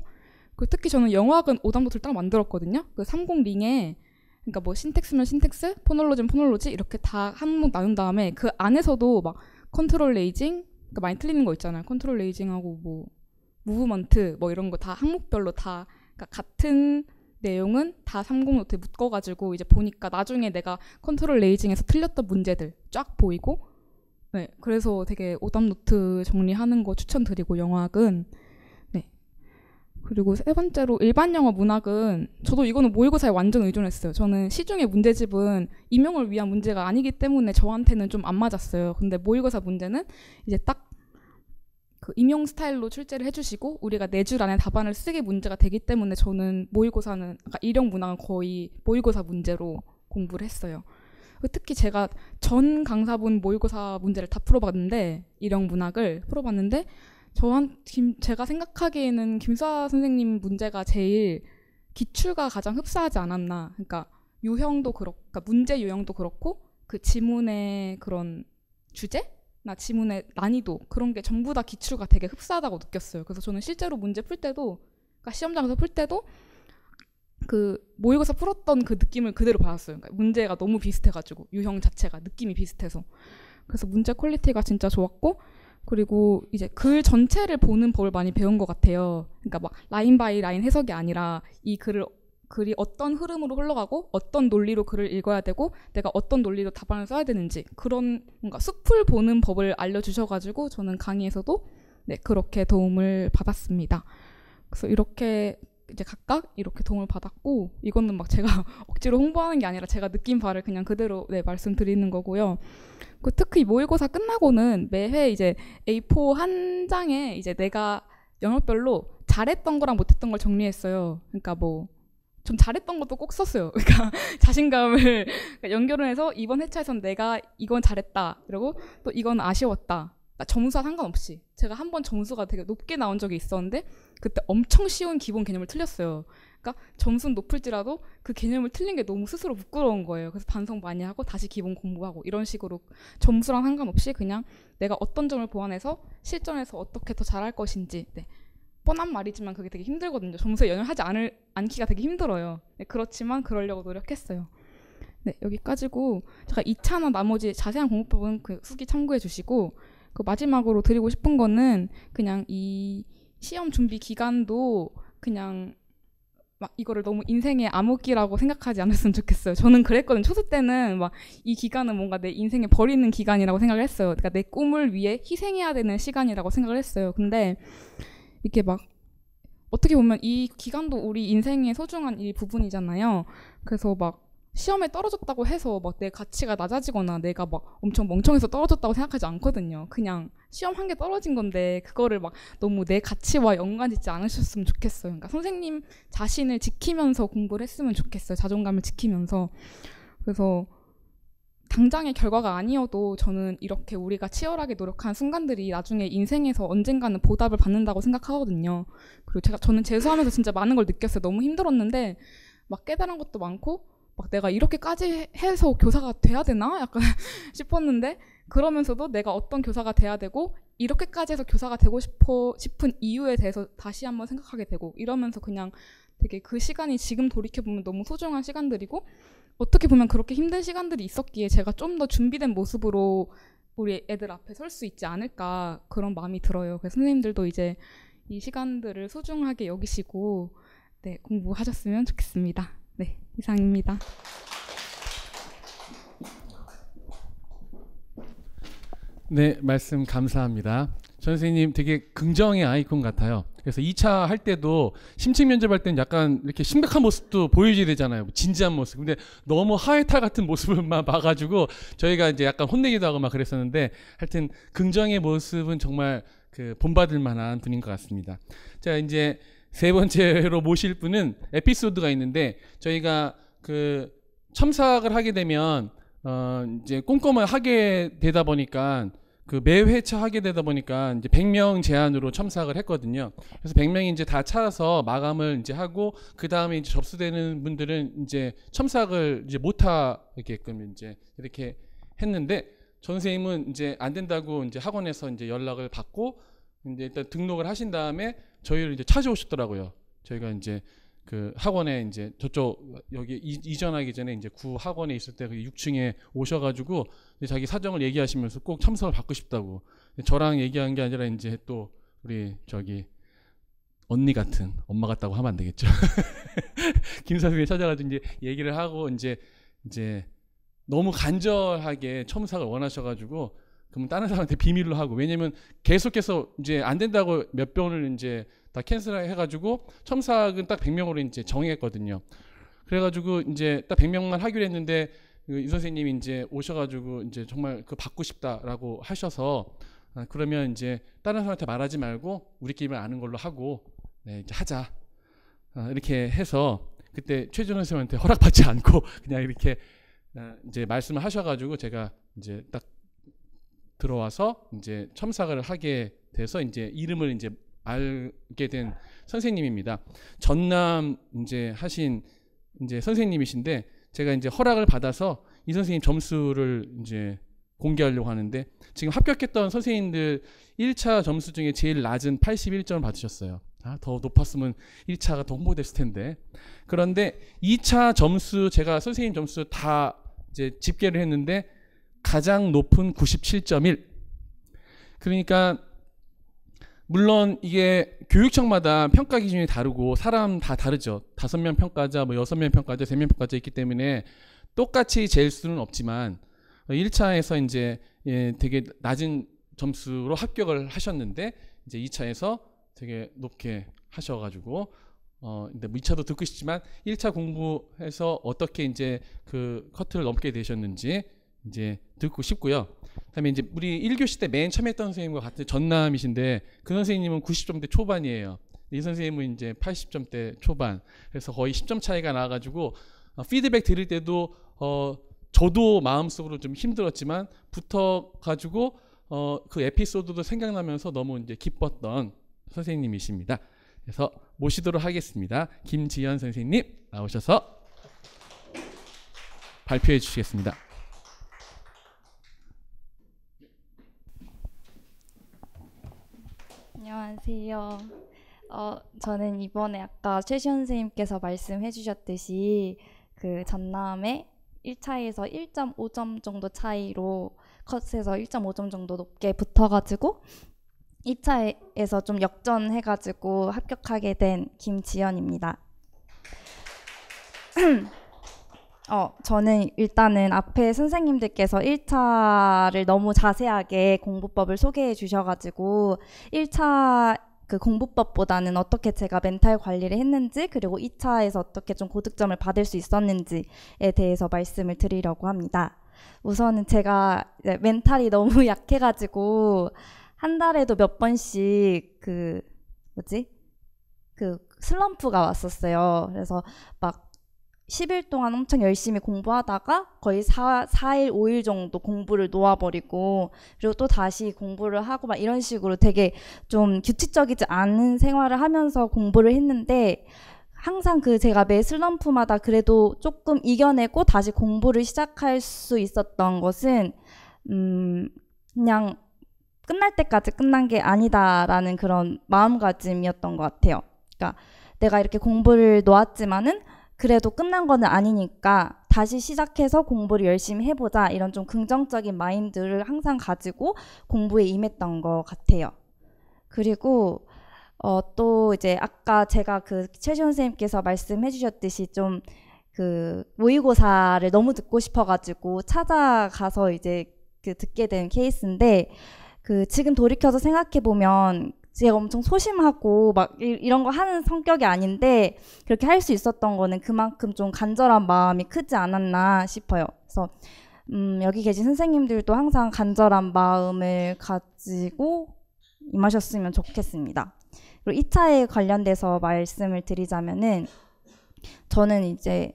그리고 특히 저는 영어학은 오답노트를 따로 만들었거든요. 그 30링에 그러니까 뭐 신텍스면 신텍스, 포놀로지면 포놀로지 이렇게 다 항목 나눈 다음에 그 안에서도 막 컨트롤 레이징 그러니까 많이 틀리는 거 있잖아요. 컨트롤 레이징하고 뭐 무브먼트 뭐 이런 거 다 항목별로 다 그러니까 같은 내용은 다 30노트에 묶어가지고 이제 보니까 나중에 내가 컨트롤 레이징에서 틀렸던 문제들 쫙 보이고 네, 그래서 되게 오답노트 정리하는 거 추천드리고 영어학은 네. 그리고 세 번째로 일반 영어 문학은 저도 이거는 모의고사에 완전 의존했어요. 저는 시중의 문제집은 임용을 위한 문제가 아니기 때문에 저한테는 좀 안 맞았어요. 근데 모의고사 문제는 이제 딱 그 임용 스타일로 출제를 해주시고 우리가 4줄 안에 답안을 쓰게 문제가 되기 때문에 저는 모의고사는 그러니까 일형 문학은 거의 모의고사 문제로 공부를 했어요. 특히 제가 전 강사분 모의고사 문제를 다 풀어봤는데 일형 문학을 풀어봤는데 제가 생각하기에는 김수아 선생님 문제가 제일 기출과 가장 흡사하지 않았나. 그러니까 유형도 그렇고 그러니까 문제 유형도 그렇고 그 지문의 그런 주제나 지문의 난이도 그런 게 전부 다 기출과 되게 흡사하다고 느꼈어요. 그래서 저는 실제로 문제 풀 때도 그러니까 시험장에서 풀 때도 그 모의고사 풀었던 그 느낌을 그대로 받았어요. 그러니까 문제가 너무 비슷해가지고 유형 자체가 느낌이 비슷해서 그래서 문제 퀄리티가 진짜 좋았고 그리고 이제 글 전체를 보는 법을 많이 배운 것 같아요. 그러니까 막 라인 바이 라인 해석이 아니라 이 글이 어떤 흐름으로 흘러가고 어떤 논리로 글을 읽어야 되고 내가 어떤 논리로 답안을 써야 되는지 그런 뭔가 숲을 보는 법을 알려주셔가지고 저는 강의에서도 네, 그렇게 도움을 받았습니다. 그래서 이렇게 이제 각각 이렇게 도움을 받았고 이거는 막 제가 억지로 홍보하는 게 아니라 제가 느낀 바를 그냥 그대로 네, 말씀드리는 거고요. 그 특히 모의고사 끝나고는 매회 이제 A4 한 장에 이제 내가 영역별로 잘했던 거랑 못했던 걸 정리했어요. 그러니까 뭐 좀 잘했던 것도 꼭 썼어요. 그러니까 자신감을 연결을 해서 이번 회차에선 내가 이건 잘했다. 그리고 또 이건 아쉬웠다. 그러니까 점수와 상관없이 제가 한 번 점수가 되게 높게 나온 적이 있었는데 그때 엄청 쉬운 기본 개념을 틀렸어요. 그러니까 점수는 높을지라도 그 개념을 틀린 게 너무 스스로 부끄러운 거예요. 그래서 반성 많이 하고 다시 기본 공부하고 이런 식으로 점수랑 상관없이 그냥 내가 어떤 점을 보완해서 실전에서 어떻게 더 잘할 것인지 네. 뻔한 말이지만 그게 되게 힘들거든요. 점수에 연연하지 않기가 되게 힘들어요. 네, 그렇지만 그러려고 노력했어요. 네, 여기까지고 제가 2차나 나머지 자세한 공부법은 그 후기 참고해 주시고 그 마지막으로 드리고 싶은 거는 그냥 이 시험 준비 기간도 그냥 막 이거를 너무 인생의 암흑기라고 생각하지 않았으면 좋겠어요. 저는 그랬거든요. 초수 때는 막 이 기간은 뭔가 내 인생에 버리는 기간이라고 생각을 했어요. 그러니까 내 꿈을 위해 희생해야 되는 시간이라고 생각을 했어요. 근데 이게 막 어떻게 보면 이 기간도 우리 인생의 소중한 부분이잖아요. 그래서 막 시험에 떨어졌다고 해서 막 내 가치가 낮아지거나 내가 막 엄청 멍청해서 떨어졌다고 생각하지 않거든요. 그냥 시험 한 개 떨어진 건데 그거를 막 너무 내 가치와 연관짓지 않으셨으면 좋겠어요. 그러니까 선생님 자신을 지키면서 공부를 했으면 좋겠어요. 자존감을 지키면서. 그래서 당장의 결과가 아니어도 저는 이렇게 우리가 치열하게 노력한 순간들이 나중에 인생에서 언젠가는 보답을 받는다고 생각하거든요. 그리고 저는 재수하면서 진짜 많은 걸 느꼈어요. 너무 힘들었는데 막 깨달은 것도 많고 막 내가 이렇게까지 해서 교사가 돼야 되나? 약간 싶었는데 그러면서도 내가 어떤 교사가 돼야 되고 이렇게까지 해서 교사가 되고 싶은 이유에 대해서 다시 한번 생각하게 되고 이러면서 그냥 되게 그 시간이 지금 돌이켜보면 너무 소중한 시간들이고 어떻게 보면 그렇게 힘든 시간들이 있었기에 제가 좀 더 준비된 모습으로 우리 애들 앞에 설 수 있지 않을까 그런 마음이 들어요. 그래서 선생님들도 이제 이 시간들을 소중하게 여기시고 네, 공부하셨으면 좋겠습니다. 네, 이상입니다. 네, 말씀 감사합니다. 선생님 되게 긍정의 아이콘 같아요. 그래서 2차 할 때도 심층 면접할 때는 약간 이렇게 심각한 모습도 보여줘야 되잖아요. 진지한 모습. 근데 너무 하회탈 같은 모습만 봐가지고 저희가 이제 약간 혼내기도 하고 막 그랬었는데 하여튼 긍정의 모습은 정말 그 본받을 만한 분인 것 같습니다. 자, 이제 세 번째로 모실 분은 에피소드가 있는데 저희가 그 첨삭을 하게 되면 이제 꼼꼼하게 하게 되다 보니까 그 매 회차 하게 되다 보니까 이제 100명 제한으로 첨삭을 했거든요. 그래서 100명이 이제 다 차서 마감을 이제 하고 그 다음에 이제 접수되는 분들은 이제 첨삭을 이제 못 하게끔 이제 이렇게 했는데 전 선생님은 이제 안 된다고 이제 학원에서 이제 연락을 받고 이제 일단 등록을 하신 다음에 저희를 이제 찾아오셨더라고요. 저희가 이제 그 학원에 이제 저쪽 여기 이전하기 전에 이제 구 학원에 있을 때 그 6층에 오셔가지고 자기 사정을 얘기하시면서 꼭 참석을 받고 싶다고. 저랑 얘기한 게 아니라 이제 또 우리 저기 언니 같은 엄마 같다고 하면 안 되겠죠. 김 선생님이 찾아가지고 이제 얘기를 하고 이제 너무 간절하게 첨삭을 원하셔가지고 그러면 다른 사람한테 비밀로 하고, 왜냐면 계속해서 이제 안 된다고 몇 번을 이제 다 캔슬 해가지고 첨삭은 딱 100명으로 이제 정했거든요. 그래가지고 이제 딱 100명만 하기로 했는데 이 선생님이 이제 오셔가지고 이제 정말 그 받고 싶다라고 하셔서 그러면 이제 다른 사람한테 말하지 말고 우리끼리만 아는 걸로 하고 네, 이제 하자 이렇게 해서 그때 최준원 선생님한테 허락받지 않고 그냥 이렇게 이제 말씀을 하셔가지고 제가 이제 딱 들어와서 이제 첨삭을 하게 돼서 이제 이름을 이제 알게 된 선생님입니다. 전남 이제 하신 이제 선생님이신데 제가 이제 허락을 받아서 이 선생님 점수를 이제 공개하려고 하는데 지금 합격했던 선생님들 1차 점수 중에 제일 낮은 81점을 받으셨어요. 더 높았으면 1차가 더 홍보됐을 텐데. 그런데 2차 점수 제가 선생님 점수 다 이제 집계를 했는데 가장 높은 97.1. 그러니까 물론 이게 교육청마다 평가 기준이 다르고 사람 다 다르죠. 5명 평가자, 뭐 6명 평가자, 3명 평가자 있기 때문에 똑같이 잴 수는 없지만 1차에서 이제 되게 낮은 점수로 합격을 하셨는데 이제 2차에서 되게 높게 하셔가지고 근데 뭐 2차도 듣고 싶지만 1차 공부해서 어떻게 이제 그 커트를 넘게 되셨는지 이제 듣고 싶고요. 그다음에 이제 우리 1교시 때 맨 처음 했던 선생님과 같은 전남이신데 그 선생님은 90점대 초반이에요. 이 선생님은 이제 80점대 초반. 그래서 거의 10점 차이가 나가지고 피드백 드릴 때도 저도 마음속으로 좀 힘들었지만 붙어가지고 그 에피소드도 생각나면서 너무 이제 기뻤던 선생님이십니다. 그래서 모시도록 하겠습니다. 김지연 선생님 나오셔서 발표해 주시겠습니다. 안녕하세요. 저는 이번에 아까 최시현 선생님께서 말씀해 주셨듯이 그 전남에 1차에서 1.5점 정도 차이로 컷에서 1.5점 정도 높게 붙어가지고 2차에서 좀 역전해가지고 합격하게 된 김지연입니다. 저는 일단은 앞에 선생님들께서 1차를 너무 자세하게 공부법을 소개해 주셔가지고 1차 그 공부법보다는 어떻게 제가 멘탈 관리를 했는지 그리고 2차에서 어떻게 좀 고득점을 받을 수 있었는지에 대해서 말씀을 드리려고 합니다. 우선은 제가 멘탈이 너무 약해가지고 한 달에도 몇 번씩 그 슬럼프가 왔었어요. 그래서 막 10일 동안 엄청 열심히 공부하다가 거의 4일, 5일 정도 공부를 놓아버리고 그리고 또 다시 공부를 하고 막 이런 식으로 되게 좀 규칙적이지 않은 생활을 하면서 공부를 했는데 항상 그 제가 매 슬럼프마다 그래도 조금 이겨내고 다시 공부를 시작할 수 있었던 것은 그냥 끝날 때까지 끝난 게 아니다라는 그런 마음가짐이었던 것 같아요. 그러니까 내가 이렇게 공부를 놓았지만은 그래도 끝난 거는 아니니까 다시 시작해서 공부를 열심히 해보자 이런 좀 긍정적인 마인드를 항상 가지고 공부에 임했던 것 같아요. 그리고 또 이제 아까 제가 그 최시원 선생님께서 말씀해 주셨듯이 좀 그 모의고사를 너무 듣고 싶어가지고 찾아가서 이제 그 듣게 된 케이스인데 그 지금 돌이켜서 생각해 보면 제가 엄청 소심하고 막 이런 거 하는 성격이 아닌데 그렇게 할 수 있었던 거는 그만큼 좀 간절한 마음이 크지 않았나 싶어요. 그래서 여기 계신 선생님들도 항상 간절한 마음을 가지고 임하셨으면 좋겠습니다. 그리고 2차에 관련돼서 말씀을 드리자면은 저는 이제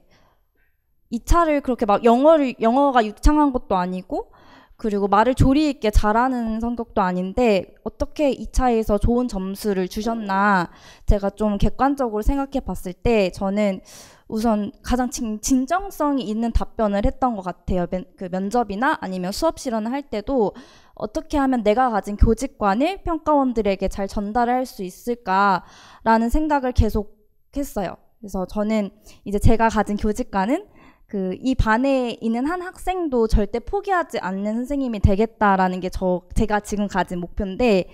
2차를 그렇게 막 영어가 유창한 것도 아니고 그리고 말을 조리 있게 잘하는 성격도 아닌데 어떻게 2차에서 좋은 점수를 주셨나 제가 좀 객관적으로 생각해 봤을 때 저는 우선 가장 진정성이 있는 답변을 했던 것 같아요. 그 면접이나 아니면 수업 실현을 할 때도 어떻게 하면 내가 가진 교직관을 평가원들에게 잘 전달할 수 있을까라는 생각을 계속 했어요. 그래서 저는 이제 제가 가진 교직관은 그 이 반에 있는 한 학생도 절대 포기하지 않는 선생님이 되겠다라는 게 제가 지금 가진 목표인데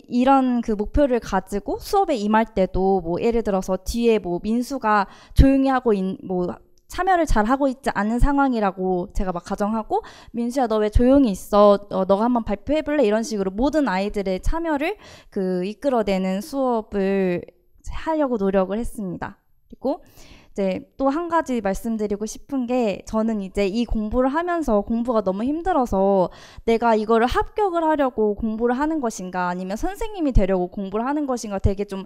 이런 그 목표를 가지고 수업에 임할 때도 뭐 예를 들어서 뒤에 뭐 민수가 조용히 하고 뭐 참여를 잘 하고 있지 않은 상황이라고 제가 막 가정하고 민수야 너 왜 조용히 있어? 너가 한번 발표해 볼래? 이런 식으로 모든 아이들의 참여를 그 이끌어내는 수업을 하려고 노력을 했습니다. 그리고 이제 또 한 가지 말씀드리고 싶은 게 저는 이제 이 공부를 하면서 공부가 너무 힘들어서 내가 이거를 합격을 하려고 공부를 하는 것인가 아니면 선생님이 되려고 공부를 하는 것인가 되게 좀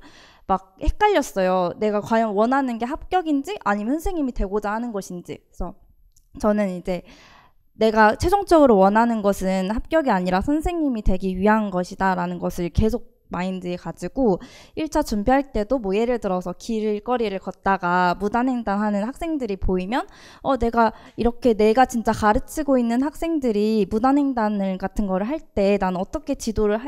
막 헷갈렸어요. 내가 과연 원하는 게 합격인지 아니면 선생님이 되고자 하는 것인지. 그래서 저는 이제 내가 최종적으로 원하는 것은 합격이 아니라 선생님이 되기 위한 것이다라는 것을 계속 마인드에 가지고 1차 준비할 때도 뭐 예를 들어서 길거리를 걷다가 무단횡단하는 학생들이 보이면 내가 진짜 가르치고 있는 학생들이 무단횡단을 같은 거를 할 때 난 어떻게 지도를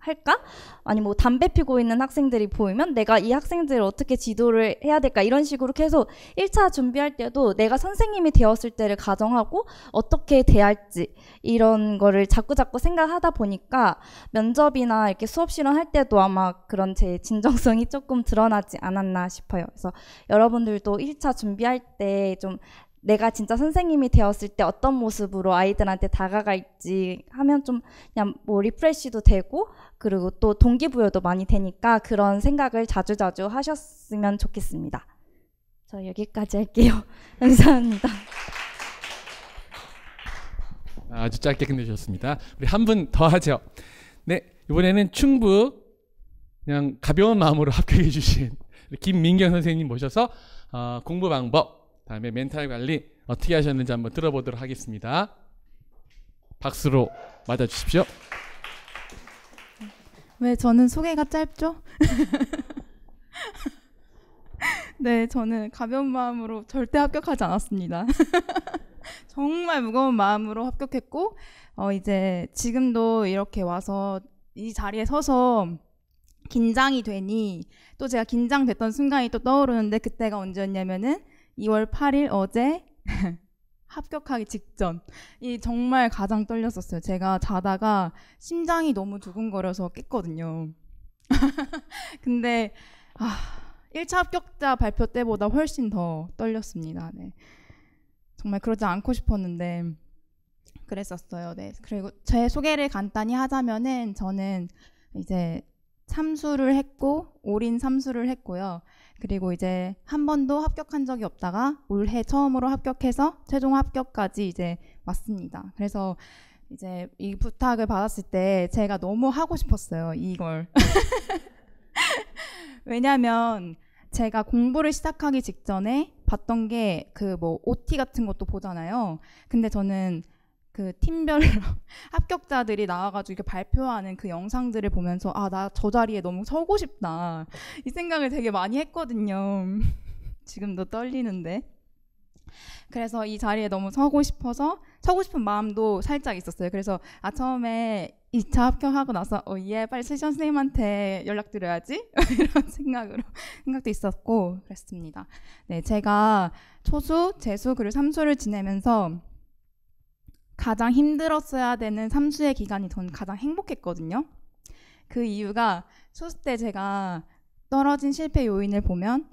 할까? 아니 뭐 담배 피고 있는 학생들이 보이면 내가 이 학생들을 어떻게 지도를 해야 될까? 이런 식으로 계속 1차 준비할 때도 내가 선생님이 되었을 때를 가정하고 어떻게 대할지 이런 거를 자꾸 생각하다 보니까 면접이나 이렇게 수업 실현할 때도 아마 그런 제 진정성이 조금 드러나지 않았나 싶어요. 그래서 여러분들도 1차 준비할 때 좀 내가 진짜 선생님이 되었을 때 어떤 모습으로 아이들한테 다가갈지 하면 좀 그냥 뭐 리프레시도 되고 그리고 또 동기부여도 많이 되니까 그런 생각을 자주자주 하셨으면 좋겠습니다. 저 여기까지 할게요. 감사합니다. 아주 짧게 끝내주셨습니다. 우리 한 분 더 하죠. 네, 이번에는 충북 그냥 가벼운 마음으로 합격해 주신 김민경 선생님 모셔서 공부 방법 다음에 멘탈 관리 어떻게 하셨는지 한번 들어보도록 하겠습니다. 박수로 맞아주십시오. 왜 저는 소개가 짧죠? 네, 저는 가벼운 마음으로 절대 합격하지 않았습니다. 정말 무거운 마음으로 합격했고 이제 지금도 이렇게 와서 이 자리에 서서 긴장이 되니 또 제가 긴장됐던 순간이 또 떠오르는데 그때가 언제였냐면은 2월 8일 어제 합격하기 직전 이 정말 가장 떨렸었어요. 제가 자다가 심장이 너무 두근거려서 깼거든요. 근데 1차 합격자 발표 때보다 훨씬 더 떨렸습니다. 네. 정말 그러지 않고 싶었는데 그랬었어요. 네. 그리고 제 소개를 간단히 하자면은 저는 이제 삼수를 했고 올인 삼수를 했고요. 그리고 이제 한 번도 합격한 적이 없다가 올해 처음으로 합격해서 최종 합격까지 이제 왔습니다. 그래서 이제 이 부탁을 받았을 때 제가 너무 하고 싶었어요. 이걸. 왜냐면 제가 공부를 시작하기 직전에 봤던 게 그 뭐 OT 같은 것도 보잖아요. 근데 저는 그 팀별로 합격자들이 나와가지고 이렇게 발표하는 그 영상들을 보면서 나 저 자리에 너무 서고 싶다 이 생각을 되게 많이 했거든요. 지금도 떨리는데. 그래서 이 자리에 너무 서고 싶어서 서고 싶은 마음도 살짝 있었어요. 그래서 처음에 2차 합격하고 나서 얘 빨리 최지원 선생님한테 연락드려야지 이런 생각도 있었고 그랬습니다. 네, 제가 초수, 재수 그리고 삼수를 지내면서 가장 힘들었어야 되는 삼수의 기간이 전 가장 행복했거든요. 그 이유가 초수 때 제가 떨어진 실패 요인을 보면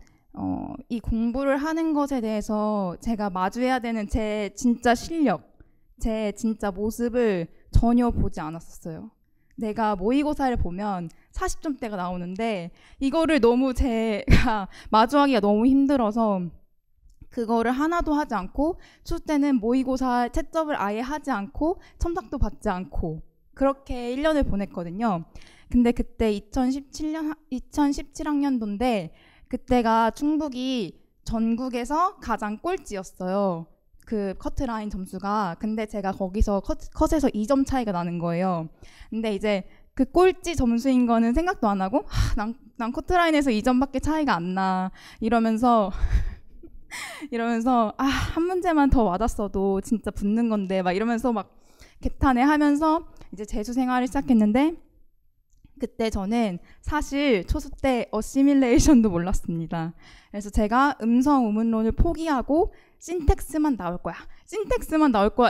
이 공부를 하는 것에 대해서 제가 마주해야 되는 제 진짜 실력, 제 진짜 모습을 전혀 보지 않았었어요. 내가 모의고사를 보면 40점대가 나오는데 이거를 너무 제가 마주하기가 너무 힘들어서 그거를 하나도 하지 않고 초 때는 모의고사 채점을 아예 하지 않고 첨삭도 받지 않고 그렇게 1년을 보냈거든요. 근데 그때 2017학년도인데 그때가 충북이 전국에서 가장 꼴찌였어요. 그 커트라인 점수가. 근데 제가 거기서 컷에서 2점 차이가 나는 거예요. 근데 이제 그 꼴찌 점수인 거는 생각도 안 하고 난 커트라인에서 2점밖에 차이가 안 나 이러면서 한 문제만 더 맞았어도 진짜 붙는 건데 막 이러면서 막 개탄해 하면서 이제 재수 생활을 시작했는데 그때 저는 사실 초수 때 어시밀레이션도 몰랐습니다. 그래서 제가 음성 우문론을 포기하고 신텍스만 나올 거야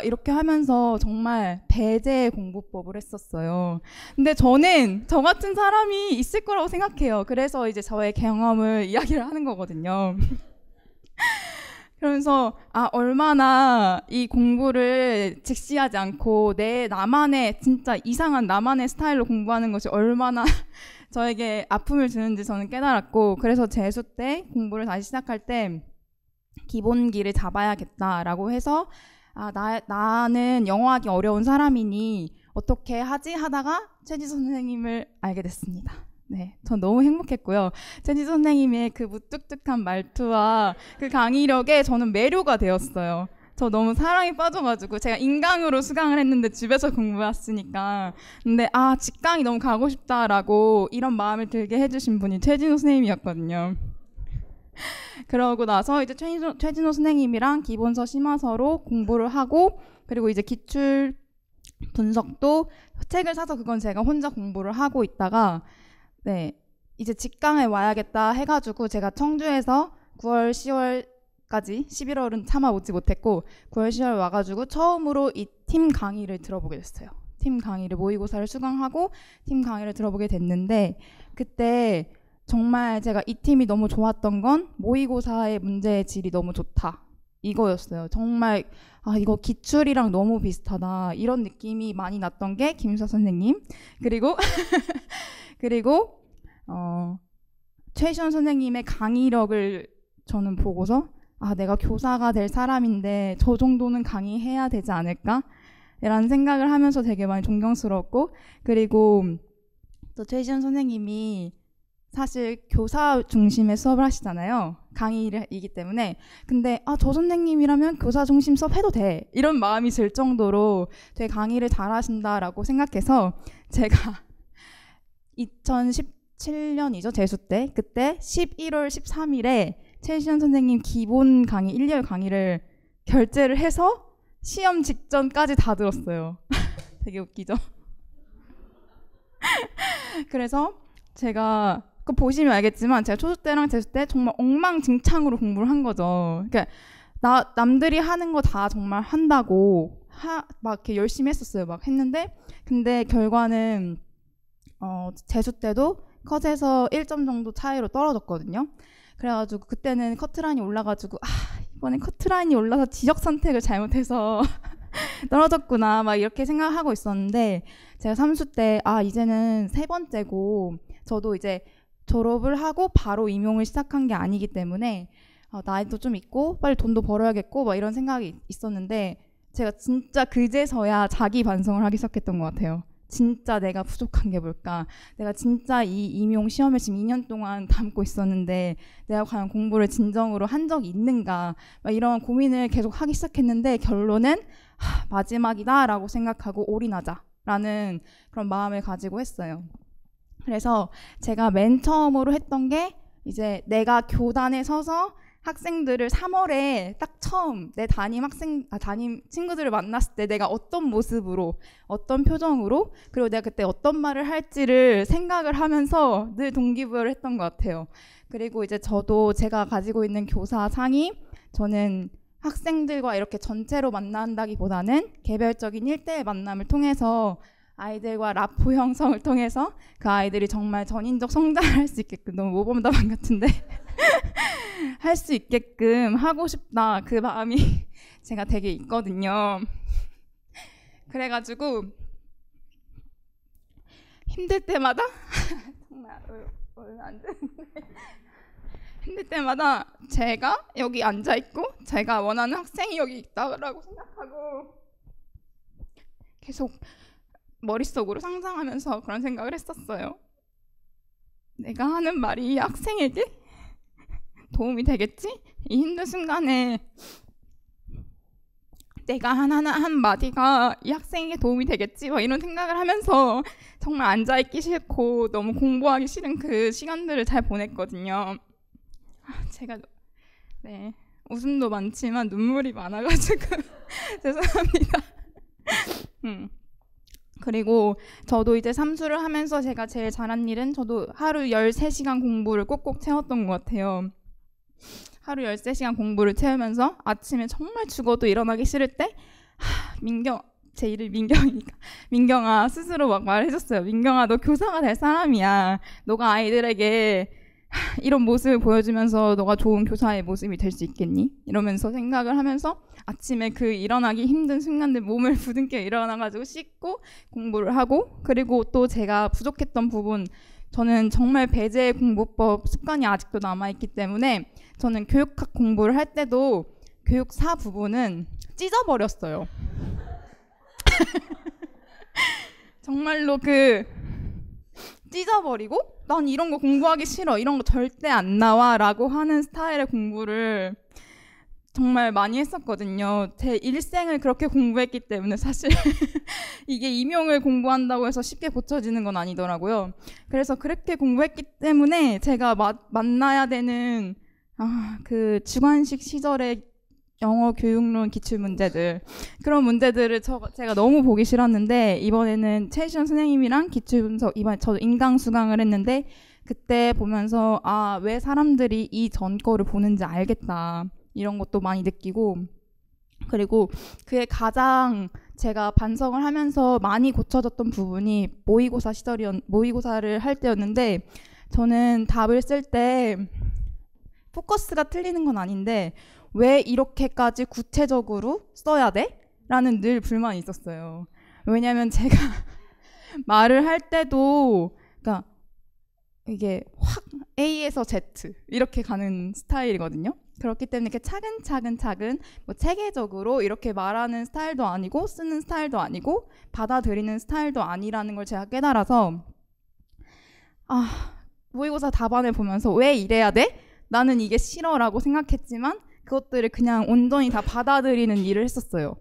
이렇게 하면서 정말 배제 공부법을 했었어요. 근데 저는 저 같은 사람이 있을 거라고 생각해요. 그래서 이제 저의 경험을 이야기를 하는 거거든요. 그러면서 얼마나 이 공부를 직시하지 않고 나만의 진짜 이상한 나만의 스타일로 공부하는 것이 얼마나 저에게 아픔을 주는지 저는 깨달았고 그래서 재수 때 공부를 다시 시작할 때 기본기를 잡아야겠다라고 해서 나는 영어하기 어려운 사람이니 어떻게 하지 하다가 최지선 선생님을 알게 됐습니다. 네, 전 너무 행복했고요. 최지선 선생님의 그 무뚝뚝한 말투와 그 강의력에 저는 매료가 되었어요. 저 너무 사랑에 빠져가지고 제가 인강으로 수강을 했는데 집에서 공부했으니까 근데 직강이 너무 가고 싶다라고 이런 마음을 들게 해주신 분이 최진호 선생님이었거든요. 그러고 나서 이제 최진호 선생님이랑 기본서 심화서로 공부를 하고 그리고 이제 기출 분석도 책을 사서 그건 제가 혼자 공부를 하고 있다가 네, 이제 직강에 와야겠다 해가지고 제가 청주에서 9월, 10월까지 11월은 차마 오지 못했고 9월, 10월 와가지고 처음으로 이 팀 강의를 들어보게 됐어요. 팀 강의를 모의고사를 수강하고 팀 강의를 들어보게 됐는데 그때 정말 제가 이 팀이 너무 좋았던 건 모의고사의 문제의 질이 너무 좋다 이거였어요. 정말 이거 기출이랑 너무 비슷하다 이런 느낌이 많이 났던 게 김수아 선생님 그리고 최시원 선생님의 강의력을 저는 보고서 내가 교사가 될 사람인데 저 정도는 강의해야 되지 않을까? 라는 생각을 하면서 되게 많이 존경스러웠고 그리고 또 최시원 선생님이 사실 교사 중심의 수업을 하시잖아요. 강의이기 때문에. 근데 저 선생님이라면 교사 중심 수업 해도 돼. 이런 마음이 들 정도로 되게 강의를 잘하신다라고 생각해서 제가 2017년이죠. 재수 때. 그때 11월 13일에 최시현 선생님 기본 강의 1열 강의를 결제를 해서 시험 직전까지 다 들었어요. 되게 웃기죠? 그래서 제가 그거 보시면 알겠지만 제가 초수 때랑 재수 때 정말 엉망진창으로 공부를 한 거죠. 그러니까 남들이 하는 거 다 정말 한다고 막 이렇게 열심히 했었어요. 막 했는데 근데 결과는 재수 때도 컷에서 1점 정도 차이로 떨어졌거든요. 그래가지고 그때는 커트라인이 올라가지고 이번엔 커트라인이 올라서 지적 선택을 잘못해서 떨어졌구나 막 이렇게 생각하고 있었는데 제가 삼수 때 이제는 3번째고 저도 이제 졸업을 하고 바로 임용을 시작한 게 아니기 때문에 나이도 좀 있고 빨리 돈도 벌어야겠고 막 이런 생각이 있었는데 제가 진짜 그제서야 자기 반성을 하기 시작했던 것 같아요. 진짜 내가 부족한 게 뭘까? 내가 진짜 이 임용 시험을 지금 2년 동안 담고 있었는데 내가 과연 공부를 진정으로 한 적이 있는가? 막 이런 고민을 계속 하기 시작했는데 결론은 마지막이다라고 생각하고 올인하자라는 그런 마음을 가지고 했어요. 그래서 제가 맨 처음으로 했던 게 이제 내가 교단에 서서 학생들을 3월에 딱 처음 내 담임 친구들을 만났을 때 내가 어떤 모습으로, 어떤 표정으로, 그리고 내가 그때 어떤 말을 할지를 생각을 하면서 늘 동기부여를 했던 것 같아요. 그리고 이제 저도 제가 가지고 있는 교사상이, 저는 학생들과 이렇게 전체로 만난다기보다는 개별적인 1대1 만남을 통해서 아이들과 라포 형성을 통해서 그 아이들이 정말 전인적 성장을 할 수 있게끔, 너무 모범답안 같은데 할 수 있게끔 하고 싶다, 그 마음이 제가 되게 있거든요. 그래가지고 힘들 때마다 정말 얼마 안 되는데 힘들 때마다 제가 여기 앉아있고 제가 원하는 학생이 여기 있다고 생각하고 계속 머릿속으로 상상하면서 그런 생각을 했었어요. 내가 하는 말이 이 학생에게 도움이 되겠지? 이 힘든 순간에 내가 한 마디가 이 학생에게 도움이 되겠지? 막 이런 생각을 하면서 정말 앉아있기 싫고 너무 공부하기 싫은 그 시간들을 잘 보냈거든요. 제가 웃음도 많지만 눈물이 많아가지고 죄송합니다. 그리고 저도 이제 삼수를 하면서 제가 제일 잘한 일은, 저도 하루 13시간 공부를 꼭꼭 채웠던 것 같아요. 하루 13시간 공부를 채우면서 아침에 정말 죽어도 일어나기 싫을 때 제 이름이 민경이니까 민경아 스스로 막 말해줬어요. 민경아, 너 교사가 될 사람이야. 너가 아이들에게 이런 모습을 보여주면서 너가 좋은 교사의 모습이 될 수 있겠니? 이러면서 생각을 하면서 아침에 그 일어나기 힘든 순간들 몸을 부둥켜 일어나가지고 씻고 공부를 하고, 그리고 또 제가 부족했던 부분, 저는 정말 배제 공부법 습관이 아직도 남아있기 때문에 저는 교육학 공부를 할 때도 교육사 부분은 찢어버렸어요. 정말로 찢어버리고, 난 이런 거 공부하기 싫어, 이런 거 절대 안 나와 라고 하는 스타일의 공부를 정말 많이 했었거든요. 제 일생을 그렇게 공부했기 때문에 사실 이게 임용을 공부한다고 해서 쉽게 고쳐지는 건 아니더라고요. 그래서 그렇게 공부했기 때문에 제가 만나야 되는 그 주관식 시절의 영어 교육론 기출 문제들, 그런 문제들을 제가 너무 보기 싫었는데, 이번에는 최시원 선생님이랑 기출 분석, 이번에 저도 인강 수강을 했는데 그때 보면서 왜 사람들이 이 전 거를 보는지 알겠다, 이런 것도 많이 느끼고, 그리고 그에 가장 제가 반성을 하면서 많이 고쳐졌던 부분이 모의고사를 할 때였는데, 저는 답을 쓸 때 포커스가 틀리는 건 아닌데 왜 이렇게까지 구체적으로 써야 돼? 라는 늘 불만이 있었어요. 왜냐하면 제가 말을 할 때도 그러니까 이게 확 A에서 Z 이렇게 가는 스타일이거든요. 그렇기 때문에 이렇게 차근차근 뭐 체계적으로 이렇게 말하는 스타일도 아니고 쓰는 스타일도 아니고 받아들이는 스타일도 아니라는 걸 제가 깨달아서 모의고사 답안을 보면서 왜 이래야 돼? 나는 이게 싫어라고 생각했지만 그것들을 그냥 온전히 다 받아들이는 일을 했었어요.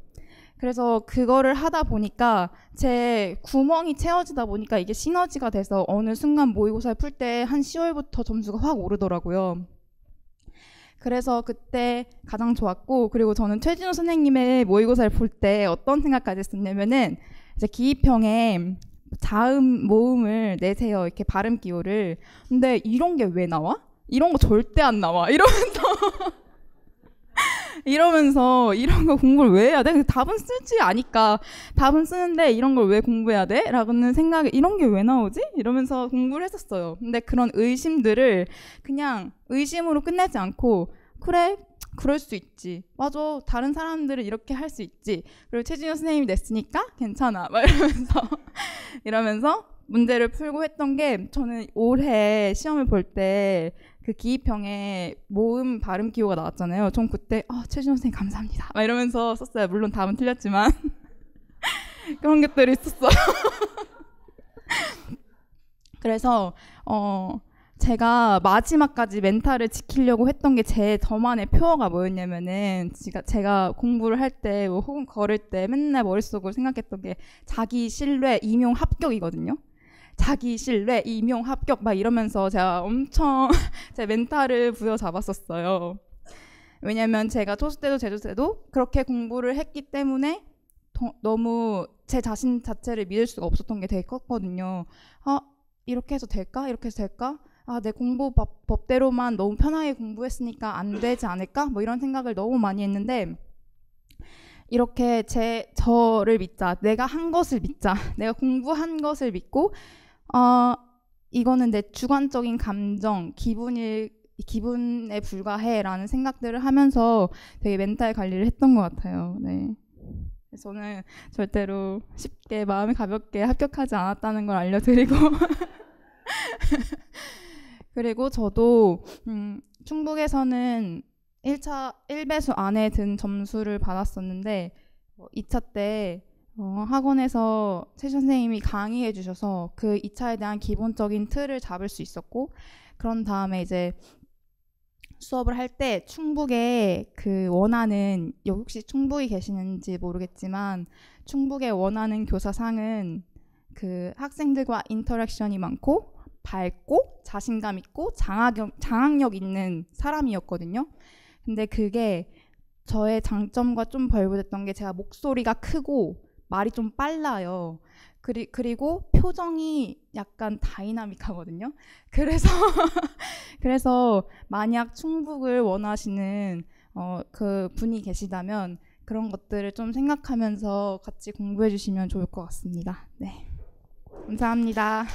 그래서 그거를 하다 보니까 제 구멍이 채워지다 보니까 이게 시너지가 돼서 어느 순간 모의고사를 풀 때 한 10월부터 점수가 확 오르더라고요. 그래서 그때 가장 좋았고, 그리고 저는 최진호 선생님의 모의고사를 볼 때 어떤 생각까지 했었냐면은 이제 기입형에 자음 모음을 내세요, 이렇게 발음 기호를. 근데 이런 게 왜 나와? 이런 거 절대 안 나와. 이러면서 이런 거 공부를 왜 해야 돼? 답은 쓰지 아니까 답은 쓰는데 이런 걸 왜 공부해야 돼? 라고는 생각에 이런 게 왜 나오지? 이러면서 공부를 했었어요. 근데 그런 의심들을 그냥 의심으로 끝내지 않고, 그래, 그럴 수 있지, 맞아, 다른 사람들은 이렇게 할 수 있지, 그리고 최진호 선생님이 냈으니까 괜찮아, 막 이러면서 문제를 풀고 했던 게, 저는 올해 시험을 볼 때 그 기입형에 모음 발음 기호가 나왔잖아요. 전 그때 최진호 선생님 감사합니다 막 이러면서 썼어요. 물론 답은 틀렸지만 그런 것들이 있었어요. 그래서 제가 마지막까지 멘탈을 지키려고 했던 게 저만의 표어가 뭐였냐면은, 제가 공부를 할 때 혹은 걸을 때 맨날 머릿속으로 생각했던 게 자기 신뢰, 임용, 합격이거든요. 자기 신뢰, 임용, 합격 막 이러면서 제가 엄청 제 멘탈을 부여잡았었어요. 왜냐면 제가 토스 때도 제주 때도 그렇게 공부를 했기 때문에 너무 제 자신 자체를 믿을 수가 없었던 게 되게 컸거든요. 이렇게 해서 될까? 이렇게 해서 될까? 내 공부 법대로만 너무 편하게 공부했으니까 안 되지 않을까? 뭐 이런 생각을 너무 많이 했는데, 이렇게 저를 믿자, 내가 한 것을 믿자, 내가 공부한 것을 믿고 이거는 내 주관적인 감정, 기분에 불과해라는 생각들을 하면서 되게 멘탈 관리를 했던 것 같아요. 네. 그래서 저는 절대로 쉽게 마음이 가볍게 합격하지 않았다는 걸 알려드리고 그리고 저도 충북에서는 1차 1배수 안에 든 점수를 받았었는데 2차 때 학원에서 최 선생님이 강의해 주셔서 그 2차에 대한 기본적인 틀을 잡을 수 있었고, 그런 다음에 이제 수업을 할 때 충북에 그 원하는, 혹시 충북에 계시는지 모르겠지만 충북에 원하는 교사상은 그 학생들과 인터랙션이 많고 밝고 자신감 있고 장악력 있는 사람이었거든요. 근데 그게 저의 장점과 좀 벌부됐던 게, 제가 목소리가 크고 말이 좀 빨라요. 그리고 표정이 약간 다이나믹하거든요. 그래서 만약 충북을 원하시는 그 분이 계시다면 그런 것들을 좀 생각하면서 같이 공부해 주시면 좋을 것 같습니다. 네, 감사합니다.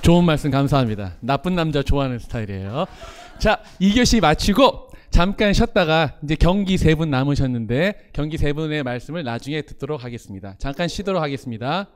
좋은 말씀 감사합니다. 나쁜 남자 좋아하는 스타일이에요. 자, 2교시 마치고 잠깐 쉬었다가 이제 경기 3분 남으셨는데 경기 3분의 말씀을 나중에 듣도록 하겠습니다. 잠깐 쉬도록 하겠습니다.